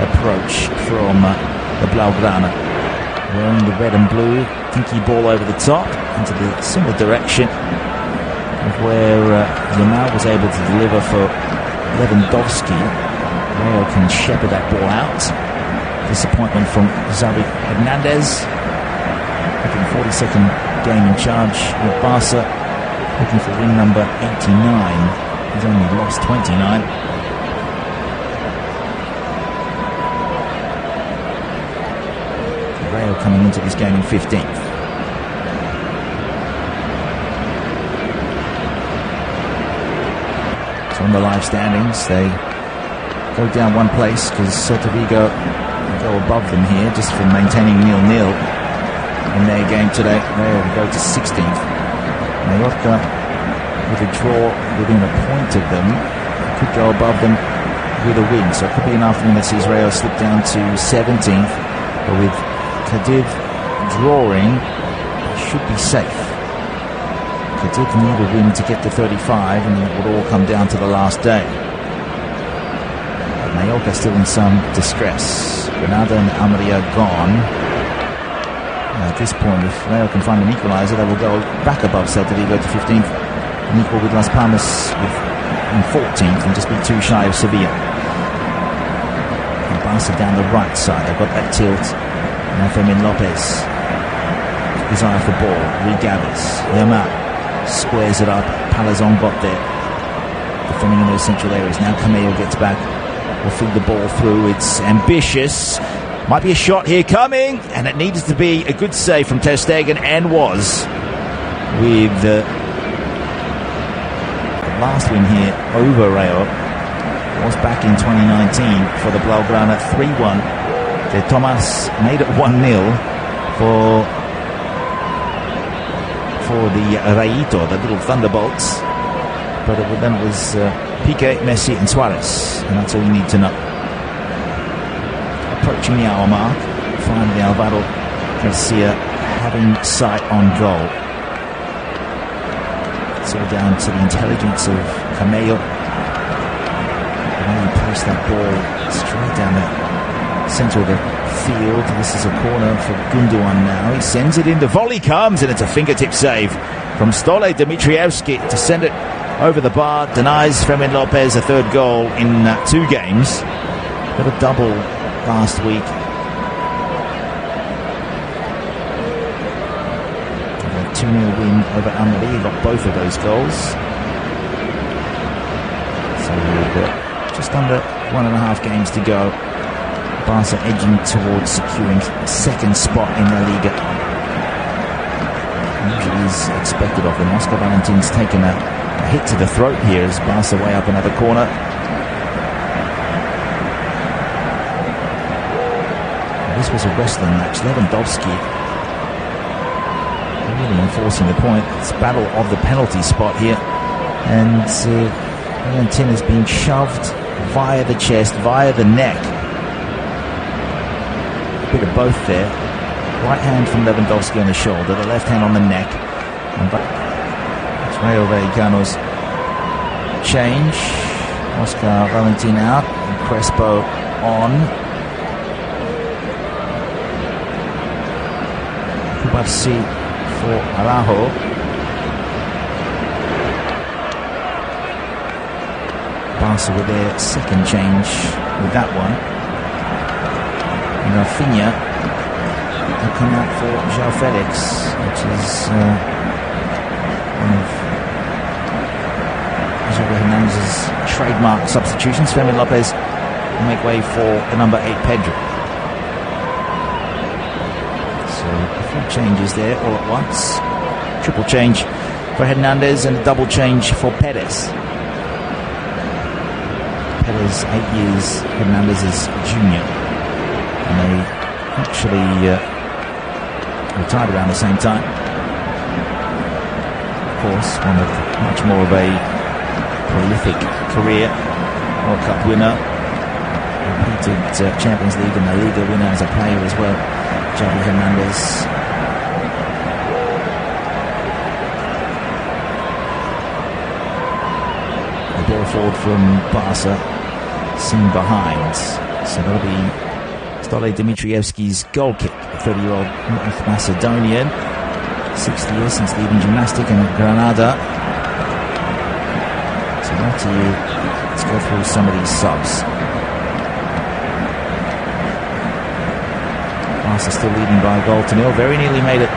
approach from the Blaugrana. Wearing the red and blue. Dinky ball over the top into the similar direction of where Yamal was able to deliver for Lewandowski. Rayo can shepherd that ball out. Disappointment from Xavi Hernandez. Looking 42nd game in charge with Barca. Looking for win number 89. He's only lost 29. Rayo coming into this game in 15th. So on the live standings, they go down one place because Celta Vigo go above them here just for maintaining 0-0 in their game today. Rayo will go to 16th. Mallorca with a draw within a point of them could go above them with a win. So it could be an afternoon that sees Rayo slip down to 17th. But with Cadiz drawing, they should be safe. Cadiz need a win to get to 35, and it would all come down to the last day. But Mallorca still in some distress. Granada and Almería gone. At this point, if Rayo can find an equaliser, they will go back above Celta Vigo to 15th and equal with Las Palmas in 14th and just be too shy of Sevilla. And Barca down the right side. They've got that tilt. Now Fermin Lopez. Desire for ball. Regathers. Yamal squares it up. Palazon got there. Defending in those central areas. Now Camello gets back. Will feed the ball through. It's ambitious. Might be a shot here coming. And it needs to be a good save from Ter Stegen, and was. With the last win here over Rayo was back in 2019 for the Blaugrana 3-1. De Tomas made it 1-0 for the Rayito, the little Thunderbolts. But then it was Piqué, Messi and Suarez, and that's all you need to know. Approaching the hour mark, finally Alvaro Garcia having sight on goal. It's all down to the intelligence of Camello. The way he placed that ball straight down the centre of the field. This is a corner for Gundogan now. He sends it in. The volley comes, and it's a fingertip save from Stole Dimitrievski to send it over the bar. Denies Fermin Lopez a third goal in 2 games. Got a double last week. A 2-0 win over Almería. Got both of those goals. So we've got just under 1.5 games to go. Barca edging towards securing second spot in the Liga. Usually is expected of them. Oscar Valentin's taken a hit to the throat here as Barca way up another corner. This was a wrestling match. Lewandowski really enforcing the point. It's battle of the penalty spot here, and Valentin has been shoved via the chest, via the neck. A bit of both there. Right hand from Lewandowski on the shoulder, the left hand on the neck. And it's Rayo Vallecano's change. Oscar Valentin out, and Crespo on. Kubarsi for Araujo. Barca with their second change with that one. And Rafinha will come out for João Felix, which is one of Xavi Hernandez's trademark substitutions. Fermin Lopez will make way for the number 8 Pedri. So a few changes there all at once. Triple change for Hernandez and a double change for Perez. Perez 8 years, Hernandez is junior. And they actually retired around the same time. Of course, one of much more of a prolific career. World Cup winner, repeated Champions League and La Liga winner as a player as well. Xavi Hernandez. ball forward from Barca, seen behind. So that'll be Stole Dimitrievski's goal kick, the 30-year-old North Macedonian. 60 years since leaving gymnastic in Granada. So on to you. Let's go through some of these subs. Barca still leading by a goal to nil. Very nearly made it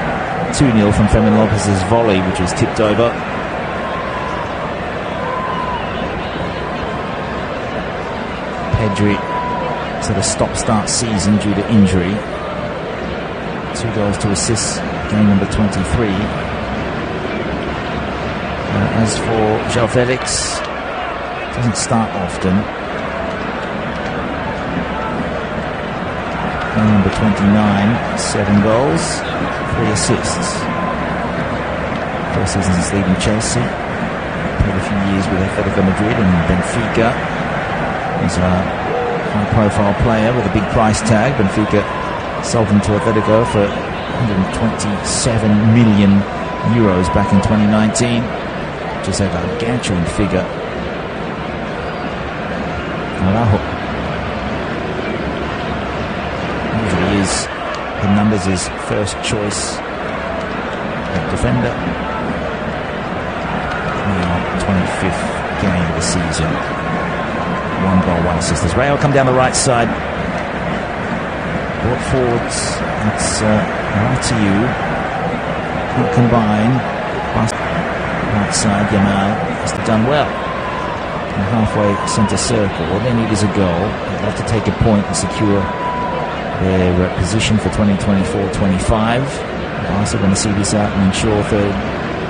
2-0 from Fermin Lopez's volley, which was tipped over. Pedri had a stop-start season due to injury. 2 goals, 2 assists, game number 23. As for João Felix, doesn't start often. Game number 29, 7 goals, 3 assists. First season since leaving Chelsea. Played a few years with Atletico Madrid and Benfica. He's a high-profile player with a big price tag. Benfica sold him to Atletico for 127 million euros back in 2019. Just a gargantuan figure. Araujo usually is in numbers his first choice defender. Now 25th game of the season. 1 goal, 1 assist. As Rayo come down the right side. Brought forwards. It's right to you. Can't combine. Right side, Yamal has done well. In halfway centre circle. All they need is a goal. They'd love to take a point and secure their position for 2024-25. Barca going to see this out and ensure third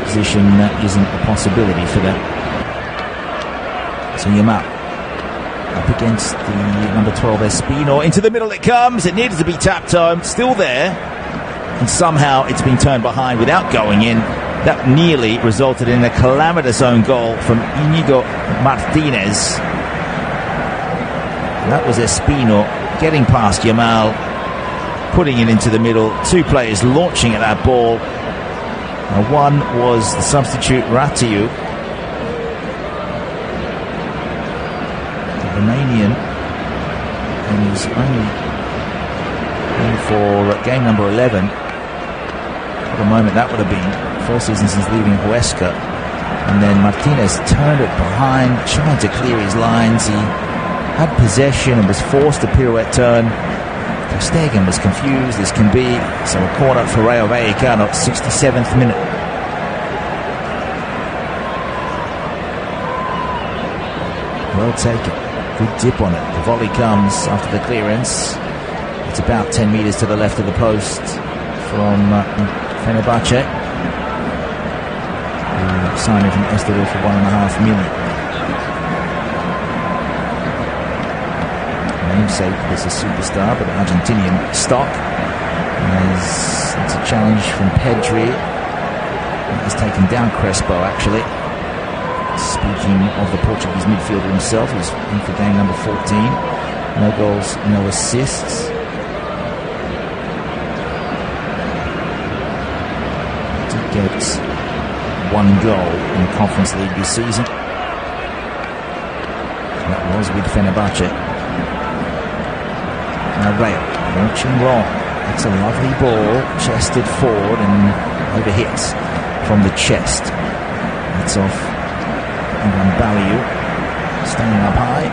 position isn't a possibility for them. So Yamal up against the number 12 Espino. Into the middle it comes. It needed to be tapped home. Still there. And somehow it's been turned behind without going in. That nearly resulted in a calamitous own goal from Iñigo Martinez. And that was Espino getting past Yamal, putting it into the middle. 2 players launching at that ball. Now one was the substitute Ratiu, the Romanian, and he's only in for game number 11. What a moment that would have been. First season since leaving Huesca. And then Martinez turned it behind, trying to clear his lines. He had possession and was forced to pirouette turn. Ter Stegen was confused as can be. So a corner for Rayo Vallecano, 67th minute. Well taken. Good dip on it. The volley comes after the clearance. It's about 10 metres to the left of the post from Fenerbahce. Signed him from Estoril for $1.5 million. Namesake is a superstar, but Argentinian stock. It's a challenge from Pedri. He's taken down Crespo, actually. Speaking of the Portuguese midfielder himself, he's in for game number 14. No goals, no assists. Did get 1 goal in the Conference League this season. That was with Fenerbahce. Now Rayo launching long. It's a lovely ball, chested forward and overhits from the chest. That's off Ivan Baliu, staying up high.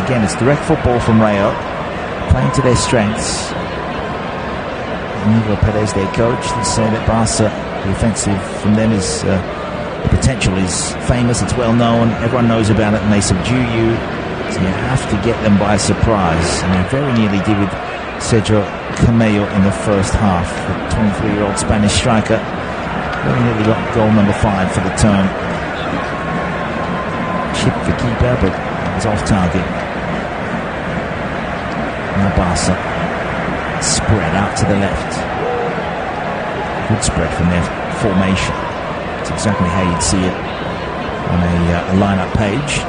Again, it's direct football from Rayo, playing to their strengths. Iñigo Pérez, their coach, they say that Barca, the offensive from them is the potential is famous, it's well known, everyone knows about it and they subdue you, so you have to get them by surprise, and they very nearly did with Sergio Camello in the first half. The 23-year-old Spanish striker very nearly got goal number 5 for the term. Chipped the keeper, but it was off target. Now Barca spread out to the left. Good spread from their formation. It's exactly how you'd see it on a lineup page.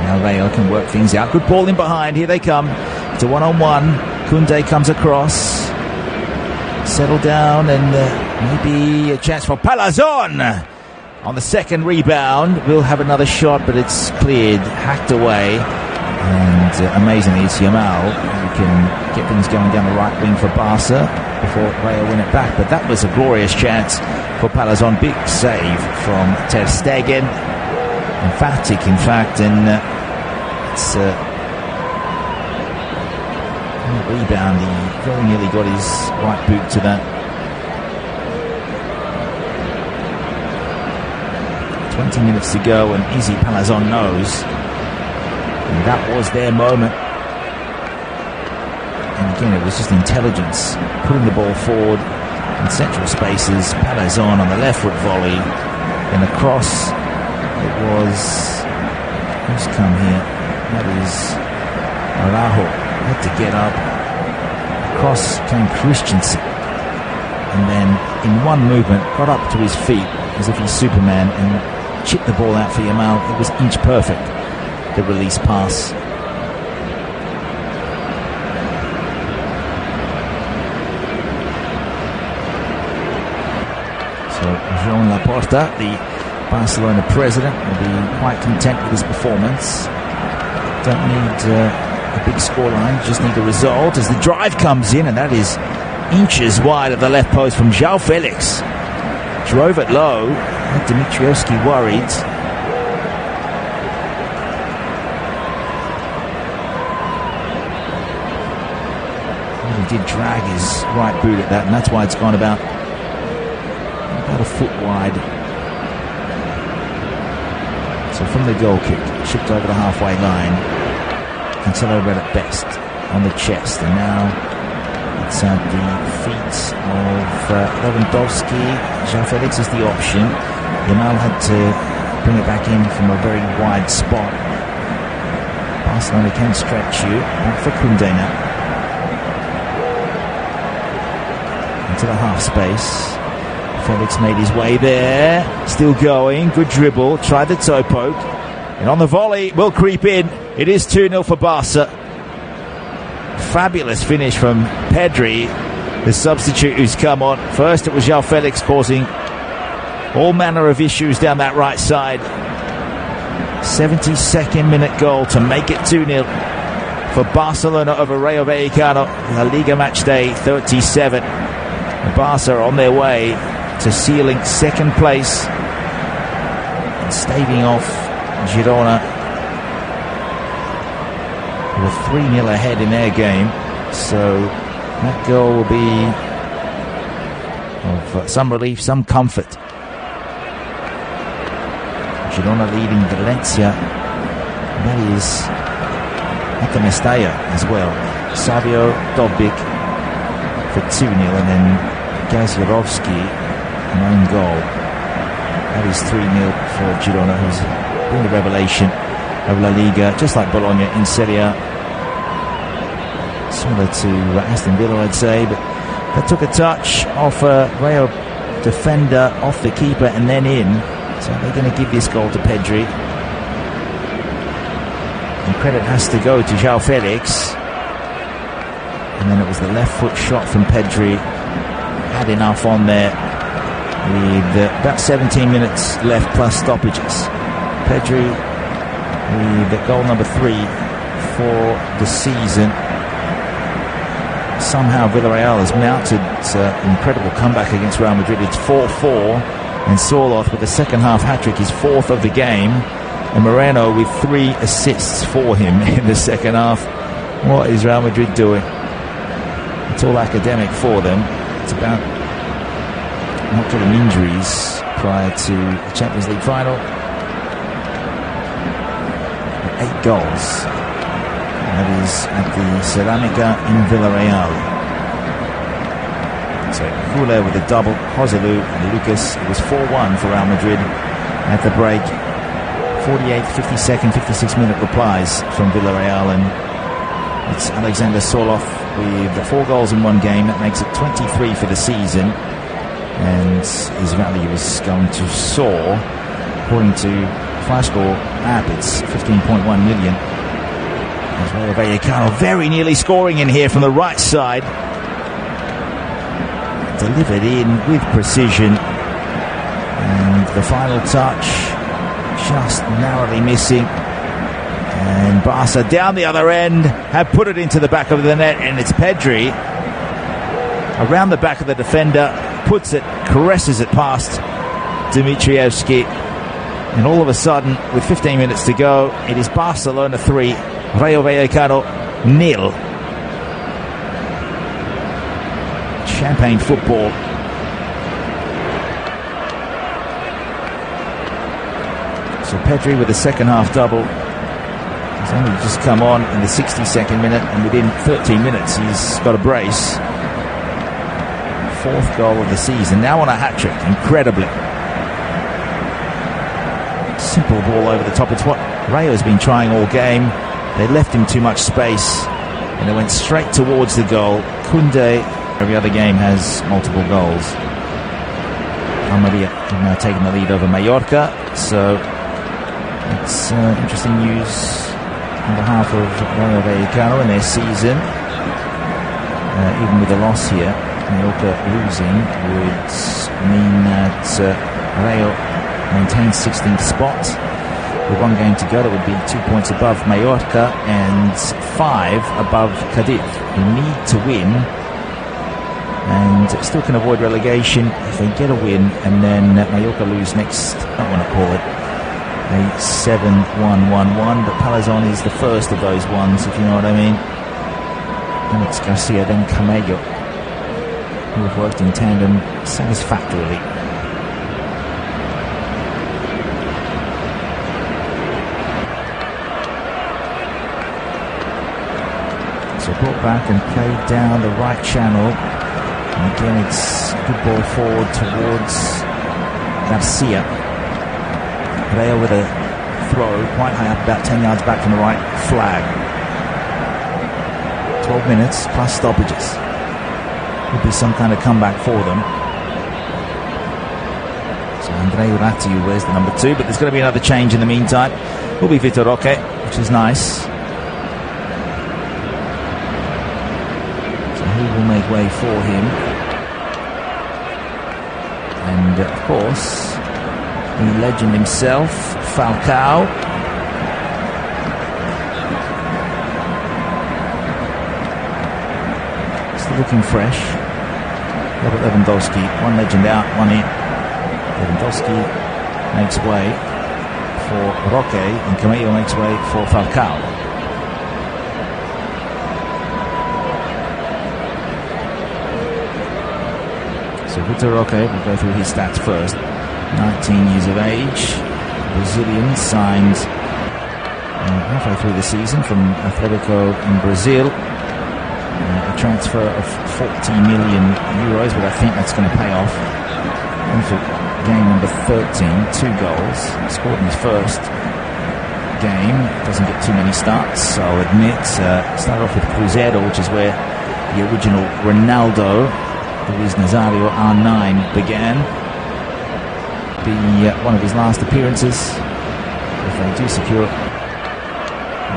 Now Rayo can work things out. Good ball in behind. Here they come. It's a one-on-one. Koundé comes across. Settle down and maybe a chance for Palazón. On the second rebound, we'll have another shot, but it's cleared, hacked away. And amazingly, it's Yamal who can get things going down the right wing for Barca before Rayo win it back. But that was a glorious chance for Palazon. Big save from Ter Stegen. Emphatic, in fact, and it's a rebound. He very nearly got his right boot to that. 20 minutes to go, and Izzy Palazon knows. And that was their moment. And again, it was just intelligence, putting the ball forward in central spaces. Palazon on the left foot volley, and across. It was, who's come here? That is Araujo. Had to get up. Across came Christensen, and then in one movement got up to his feet as if he's Superman and chipped the ball out for Yamal. It was inch perfect, the release pass. So Joan Laporta, the Barcelona president, will be quite content with his performance. Don't need a big scoreline, just need a result as the drive comes in, and that is inches wide of the left post from João Felix. Drove it low, had Dimitrievski worried. He did drag his right boot at that, and that's why it's gone about a foot wide. So from the goal kick, chipped over the halfway line. Cancelo read it best on the chest, and now it's at the feet of Lewandowski. João Felix is the option. Yamal had to bring it back in from a very wide spot. Barcelona can stretch you. Back for Koundé now. Into the half space. Felix made his way there. Still going. Good dribble. Tried the toe poke. And on the volley, will creep in. It is 2-0 for Barca. Fabulous finish from Pedri, the substitute who's come on. First it was João Felix causing all manner of issues down that right side. 72nd minute goal to make it 2-0 for Barcelona over Rayo Vallecano. La Liga match day 37. Barca are on their way to sealing second place and staving off Girona. They were 3-0 ahead in their game, so that goal will be of some relief, some comfort. Girona leading Valencia. That is at the Mestalla as well. Savio Dobbik for 2-0, and then Gazirovski, an own goal. That is 3-0 for Girona, who's been the revelation of La Liga, just like Bologna in Serie A. Similar to Aston Villa, I'd say, but that took a touch off a Rayo defender, off the keeper, and then in. So they're going to give this goal to Pedri. And credit has to go to João Felix. And then it was the left foot shot from Pedri. Had enough on there with about 17 minutes left plus stoppages. Pedri with goal number 3 for the season. Somehow Villarreal has mounted an incredible comeback against Real Madrid. It's 4-4, and Sorloth with the second half hat-trick, his 4th of the game, and Moreno with 3 assists for him in the second half. What is Real Madrid doing? It's all academic for them. It's about not getting injuries prior to the Champions League final. 8 goals. That is at the Ceramica in Villarreal. So Hule with a double, Joselu and Lucas. It was 4-1 for Real Madrid at the break. 48th, 52nd, 56th minute replies from Villarreal, and it's Alexander Sorloth with 4 goals in 1 game. That makes it 23 for the season, and his value is going to soar. According to FlyScore app, it's 15.1 million. As Rayo Vallecano very nearly scoring in here from the right side. Delivered in with precision. And the final touch, just narrowly missing. And Barca down the other end have put it into the back of the net, and it's Pedri around the back of the defender, puts it, caresses it past Dimitrievski, and all of a sudden, with 15 minutes to go, it is Barcelona 3, Rayo Vallecano 0. Champagne football. So Pedri with the second half double. He's only just come on in the 62nd minute, and within 13 minutes he's got a brace. Fourth goal of the season, now on a hat-trick, incredibly. Simple ball over the top. It's what Rayo's been trying all game. They left him too much space, and they went straight towards the goal. Koundé, every other game, has multiple goals. Almería have now taken the lead over Mallorca, so it's interesting news on behalf of Rayo Vallecano in their season. Even with a loss here, Mallorca losing would mean that Rayo maintains 16th spot. With one game to go, that would be 2 points above Mallorca and 5 above Cadiz, who need to win and still can avoid relegation if they get a win, and then Mallorca lose next, I don't want to call it a 7-1-1-1, but Palazon is the first of those ones, if you know what I mean. Then it's Garcia, then Camello, who have worked in tandem satisfactorily. So brought back and played down the right channel. And again, it's good ball forward towards Garcia. Rayo with a throw quite high up, about 10 yards back from the right flag. 12 minutes plus stoppages. Could be some kind of comeback for them. So Andrei Ratiu wears the number 2, but there's going to be another change in the meantime. Will be Vitor Roque, which is nice. So who will make way for him? And of course, the legend himself, Falcao. Still looking fresh. Robert Lewandowski, one legend out, one in. Lewandowski makes way for Roque, and Camello makes way for Falcao. So Vitor Roque, we'll go through his stats first. 19 years of age, Brazilian, signed halfway through the season from Atletico in Brazil. A transfer of 40 million euros, but I think that's going to pay off. And for game number 13, 2 goals. Scored in his first game. Doesn't get too many starts, I'll admit. Started off with Cruzeiro, which is where the original Ronaldo, Luis Nazario, R9, began. Be one of his last appearances. If they do secure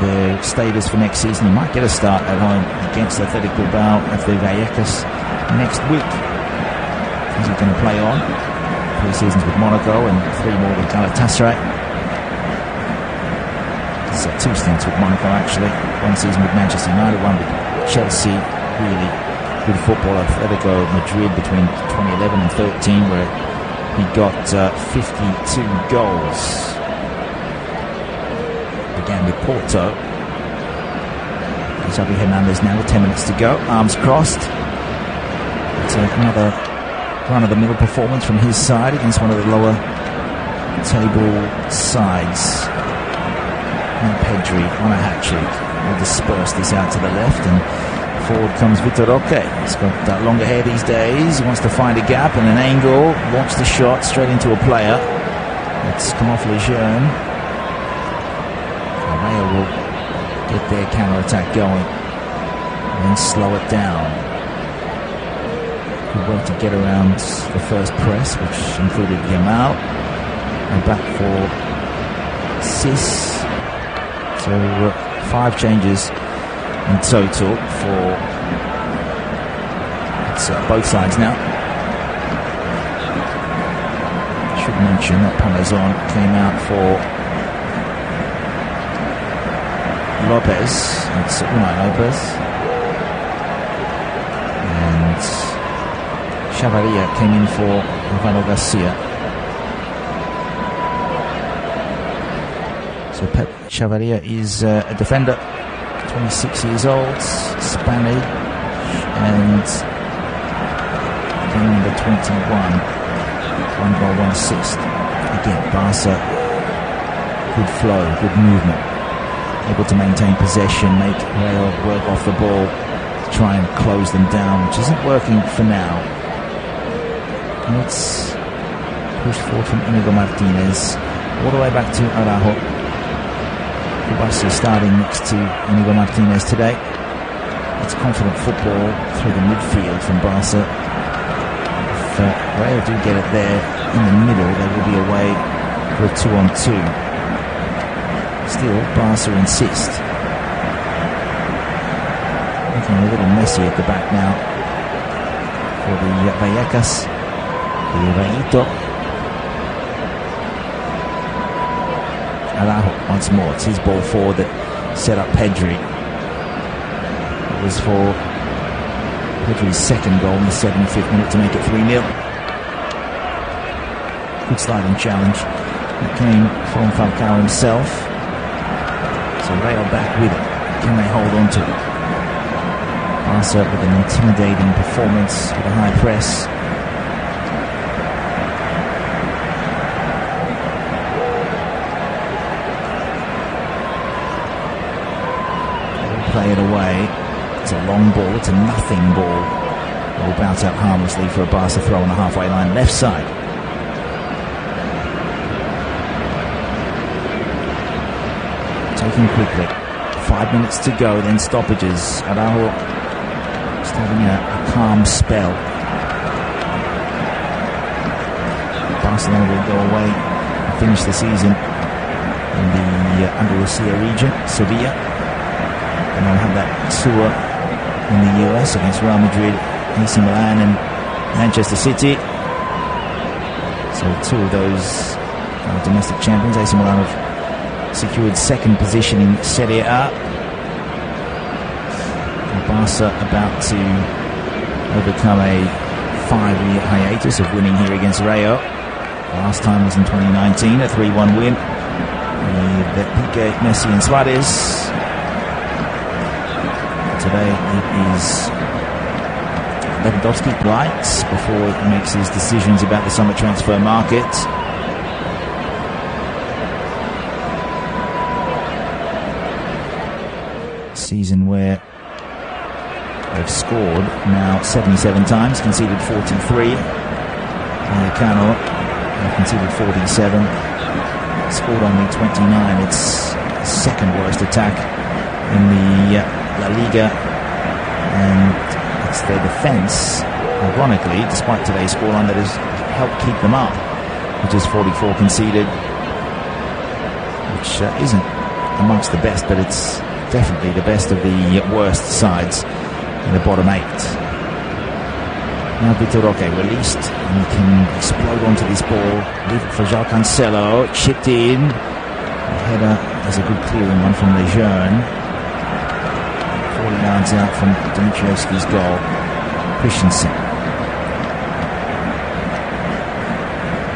their status for next season, he might get a start at home against Athletic Bilbao at the Vallecas next week. Is he going to play on? 3 seasons with Monaco and 3 more with Galatasaray. He's 2 stints with Monaco actually. 1 season with Manchester United, 1 with Chelsea. Really good footballer. Atletico Madrid between 2011 and 13, where he got 52 goals. Began with Porto. Xavi Hernandez now with 10 minutes to go. Arms crossed. It's another run-of-the-mill performance from his side against one of the lower table sides. And Pedri on a hat-trick will disperse this out to the left, and forward comes Vitor Roque. He's got longer hair these days. He wants to find a gap and an angle. Launch the shot straight into a player. It's come off Lejeune. Rayo will get their counter-attack going and then slow it down. Good work to get around the first press, which included Yamal. And back for Sis. So 5 changes in total for both sides now. should mention that Palazon came out for Lopez. It's Unai Lopez. And Chavaria came in for Alvaro Garcia. So Pep Chavaria is a defender, 26 years old, Spanish, and game number 21, 1 goal, 1 assist. Again, Barca, good flow, good movement, able to maintain possession, make Rayo work off the ball to try and close them down, which isn't working for now. And it's pushed forward from Iñigo Martinez all the way back to Araujo. Kubasi starting next to Iñigo Martinez today. It's confident football through the midfield from Barca. If Rayo do get it there in the middle, they will be away for a 2-on-2. Still, Barca insist. Looking a little messy at the back now for the Vallecas. The Rayito. Araujo once more. It's his ball forward that set up Pedri. It was for Pedri's second goal in the 75th minute to make it 3-0. Good sliding challenge. That came from Falcao himself. So Rayo back with it. Can they hold on to it? Barca with an intimidating performance with a high press. Play it away. It's a long ball. It's a nothing ball. It will bounce out harmlessly for a Barca throw on the halfway line, left side. Taking quickly. 5 minutes to go, then stoppages. Araujo just having a calm spell. Barcelona will go away and finish the season in the Andalusia region, Sevilla. And they'll have that tour in the US against Real Madrid, AC Milan and Manchester City. So two of those domestic champions. AC Milan have secured second position in Serie A. And Barca about to overcome a 5-year hiatus of winning here against Rayo. The last time was in 2019, a 3-1 win with Piqué, Messi and Suarez. Today it is Lewandowski lights before he makes his decisions about the summer transfer market. Season where they've scored now 77 times, conceded 43. Vallecano have conceded 47, scored only 29. It's second worst attack in the La Liga, and it's their defence, ironically, despite today's scoreline, that has helped keep them up, which is 44 conceded, which isn't amongst the best, but it's definitely the best of the worst sides in the bottom 8. Now Vitor Roque released, and he can explode onto this ball, leave it for João Cancelo, chipped in, the header is a good clearing one from Lejeune. 40 yards out from Dimitrievski's goal. Christensen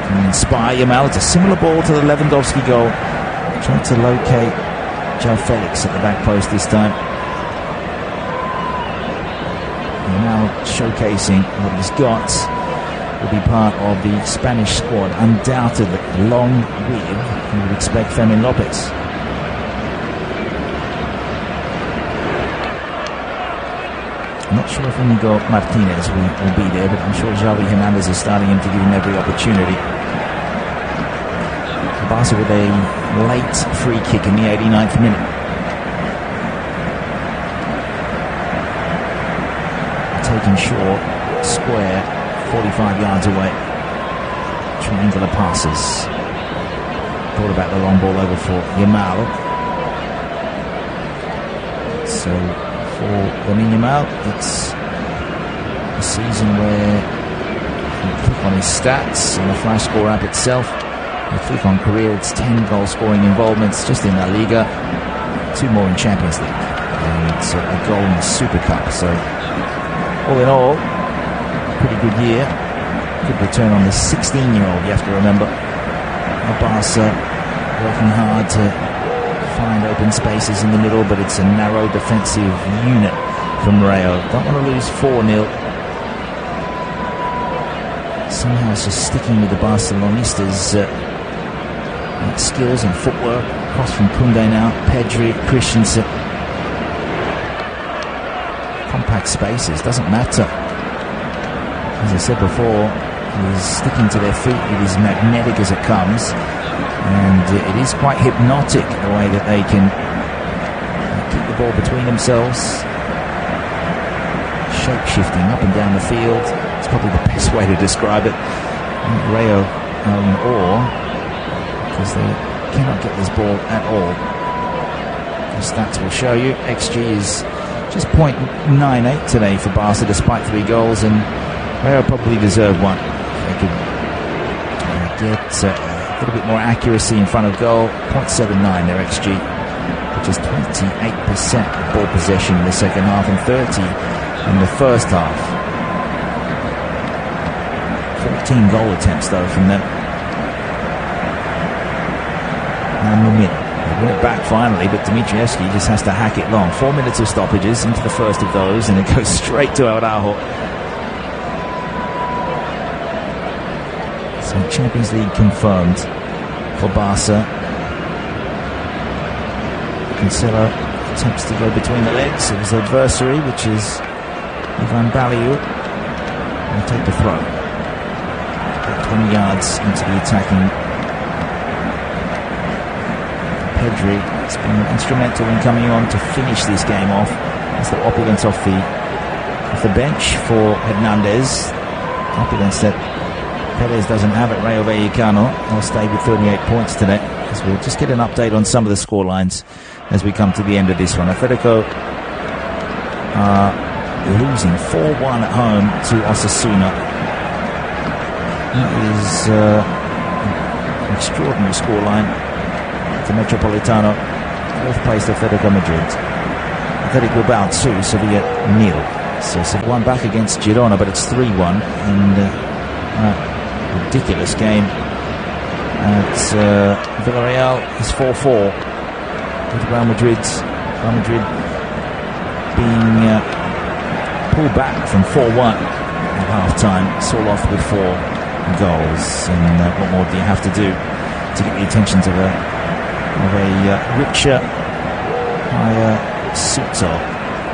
can inspire Yamal. It's a similar ball to the Lewandowski goal. Trying to locate João Felix at the back post this time. Yamal showcasing what he's got. Will be part of the Spanish squad, undoubtedly, along with, you would expect, Fermin Lopez. I'm not sure if Iñigo Martinez will be there, but I'm sure Xavi Hernandez is starting him to give him every opportunity. Barca with a late free kick in the 89th minute. Taken short, square, 45 yards away. Triangular passes. Thought about the long ball over for Yamal. So for Lamine Yamal, it's a season where click on his stats on the Flash Score app itself. You click on career, it's 10 goal scoring involvements just in La Liga, 2 more in Champions League, and a goal in the Super Cup. So all in all, pretty good year. Good return on the 16-year-old, you have to remember. Barca working hard to find open spaces in the middle, but it's a narrow defensive unit from Rayo. Don't want to lose 4-0. Somehow it's just sticking with the Barcelonistas' skills and footwork. Cross from Koundé now, Pedri, Christensen. Compact spaces, doesn't matter. As I said before, he's sticking to their feet. It is magnetic as it comes, and it is quite hypnotic the way that they can keep the ball between themselves, shape-shifting up and down the field. It's probably the best way to describe it. Rayo are in awe because they cannot get this ball at all. The stats will show you. XG is just 0.98 today for Barca, despite 3 goals, and Rayo probably deserve one. They could get a little bit more accuracy in front of goal. 0.79 their XG, which is 28% ball possession in the second half and 30 in the first half. 14 goal attempts though from them. And they win it back finally, but Dimitrievski just has to hack it long. 4 minutes of stoppages into the first of those, and it goes straight to Araujo. So Champions League confirmed for Barca. Cancelo attempts to go between the legs of his adversary, which is Ivan Baliu, and take the throw. 20 yards into the attacking. Pedri has been instrumental in coming on to finish this game off. As the opulence off the bench for Hernandez. Opulence that Perez doesn't have at Rayo Vallecano. He'll stay with 38 points today. As we'll just get an update on some of the score lines as we come to the end of this one. Atletico losing 4-1 at home to Osasuna. It is an extraordinary scoreline. The Metropolitano, 4th place Atletico Madrid. Athletic Bilbao 2, Sevilla 0. So Sevilla back against Girona, but it's 3-1 in ridiculous game at Villarreal is 4-4 with Real Madrid being pulled back from 4-1 at half-time. Saul off with 4 goals, and what more do you have to do to get the attentions of a richer, higher Suto?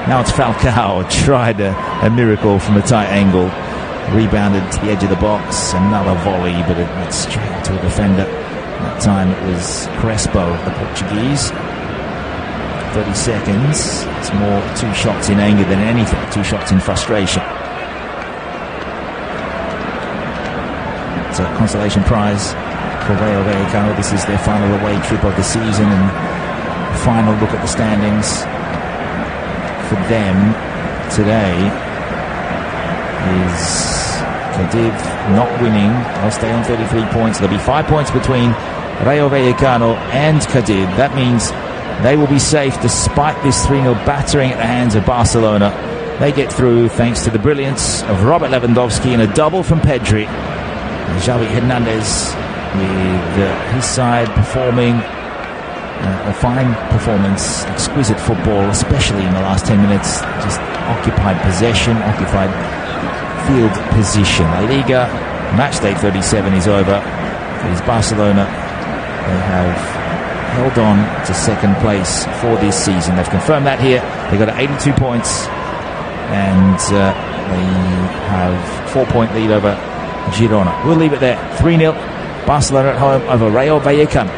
Now it's Falcao, tried a miracle from a tight angle, rebounded to the edge of the box, another volley, but it went straight to a defender. That time it was Crespo, the Portuguese. 30 seconds. It's more 2 shots in anger than anything, 2 shots in frustration. It's a consolation prize for Rayo Vallecano. This is their final away trip of the season, and final look at the standings for them today is Cadiz not winning. They'll stay on 33 points. There'll be 5 points between Rayo Vallecano and Cadiz. That means they will be safe despite this 3-0 battering at the hands of Barcelona. They get through thanks to the brilliance of Robert Lewandowski and a double from Pedri. And Xavi Hernandez with his side performing a fine performance, exquisite football, especially in the last 10 minutes. Just occupied possession, occupied field position. La Liga match day 37 is over. It is Barcelona. They have held on to second place for this season. They've confirmed that here. They got 82 points, and they have 4-point lead over Girona. We'll leave it there. 3-0 Barcelona at home over Rayo Vallecano.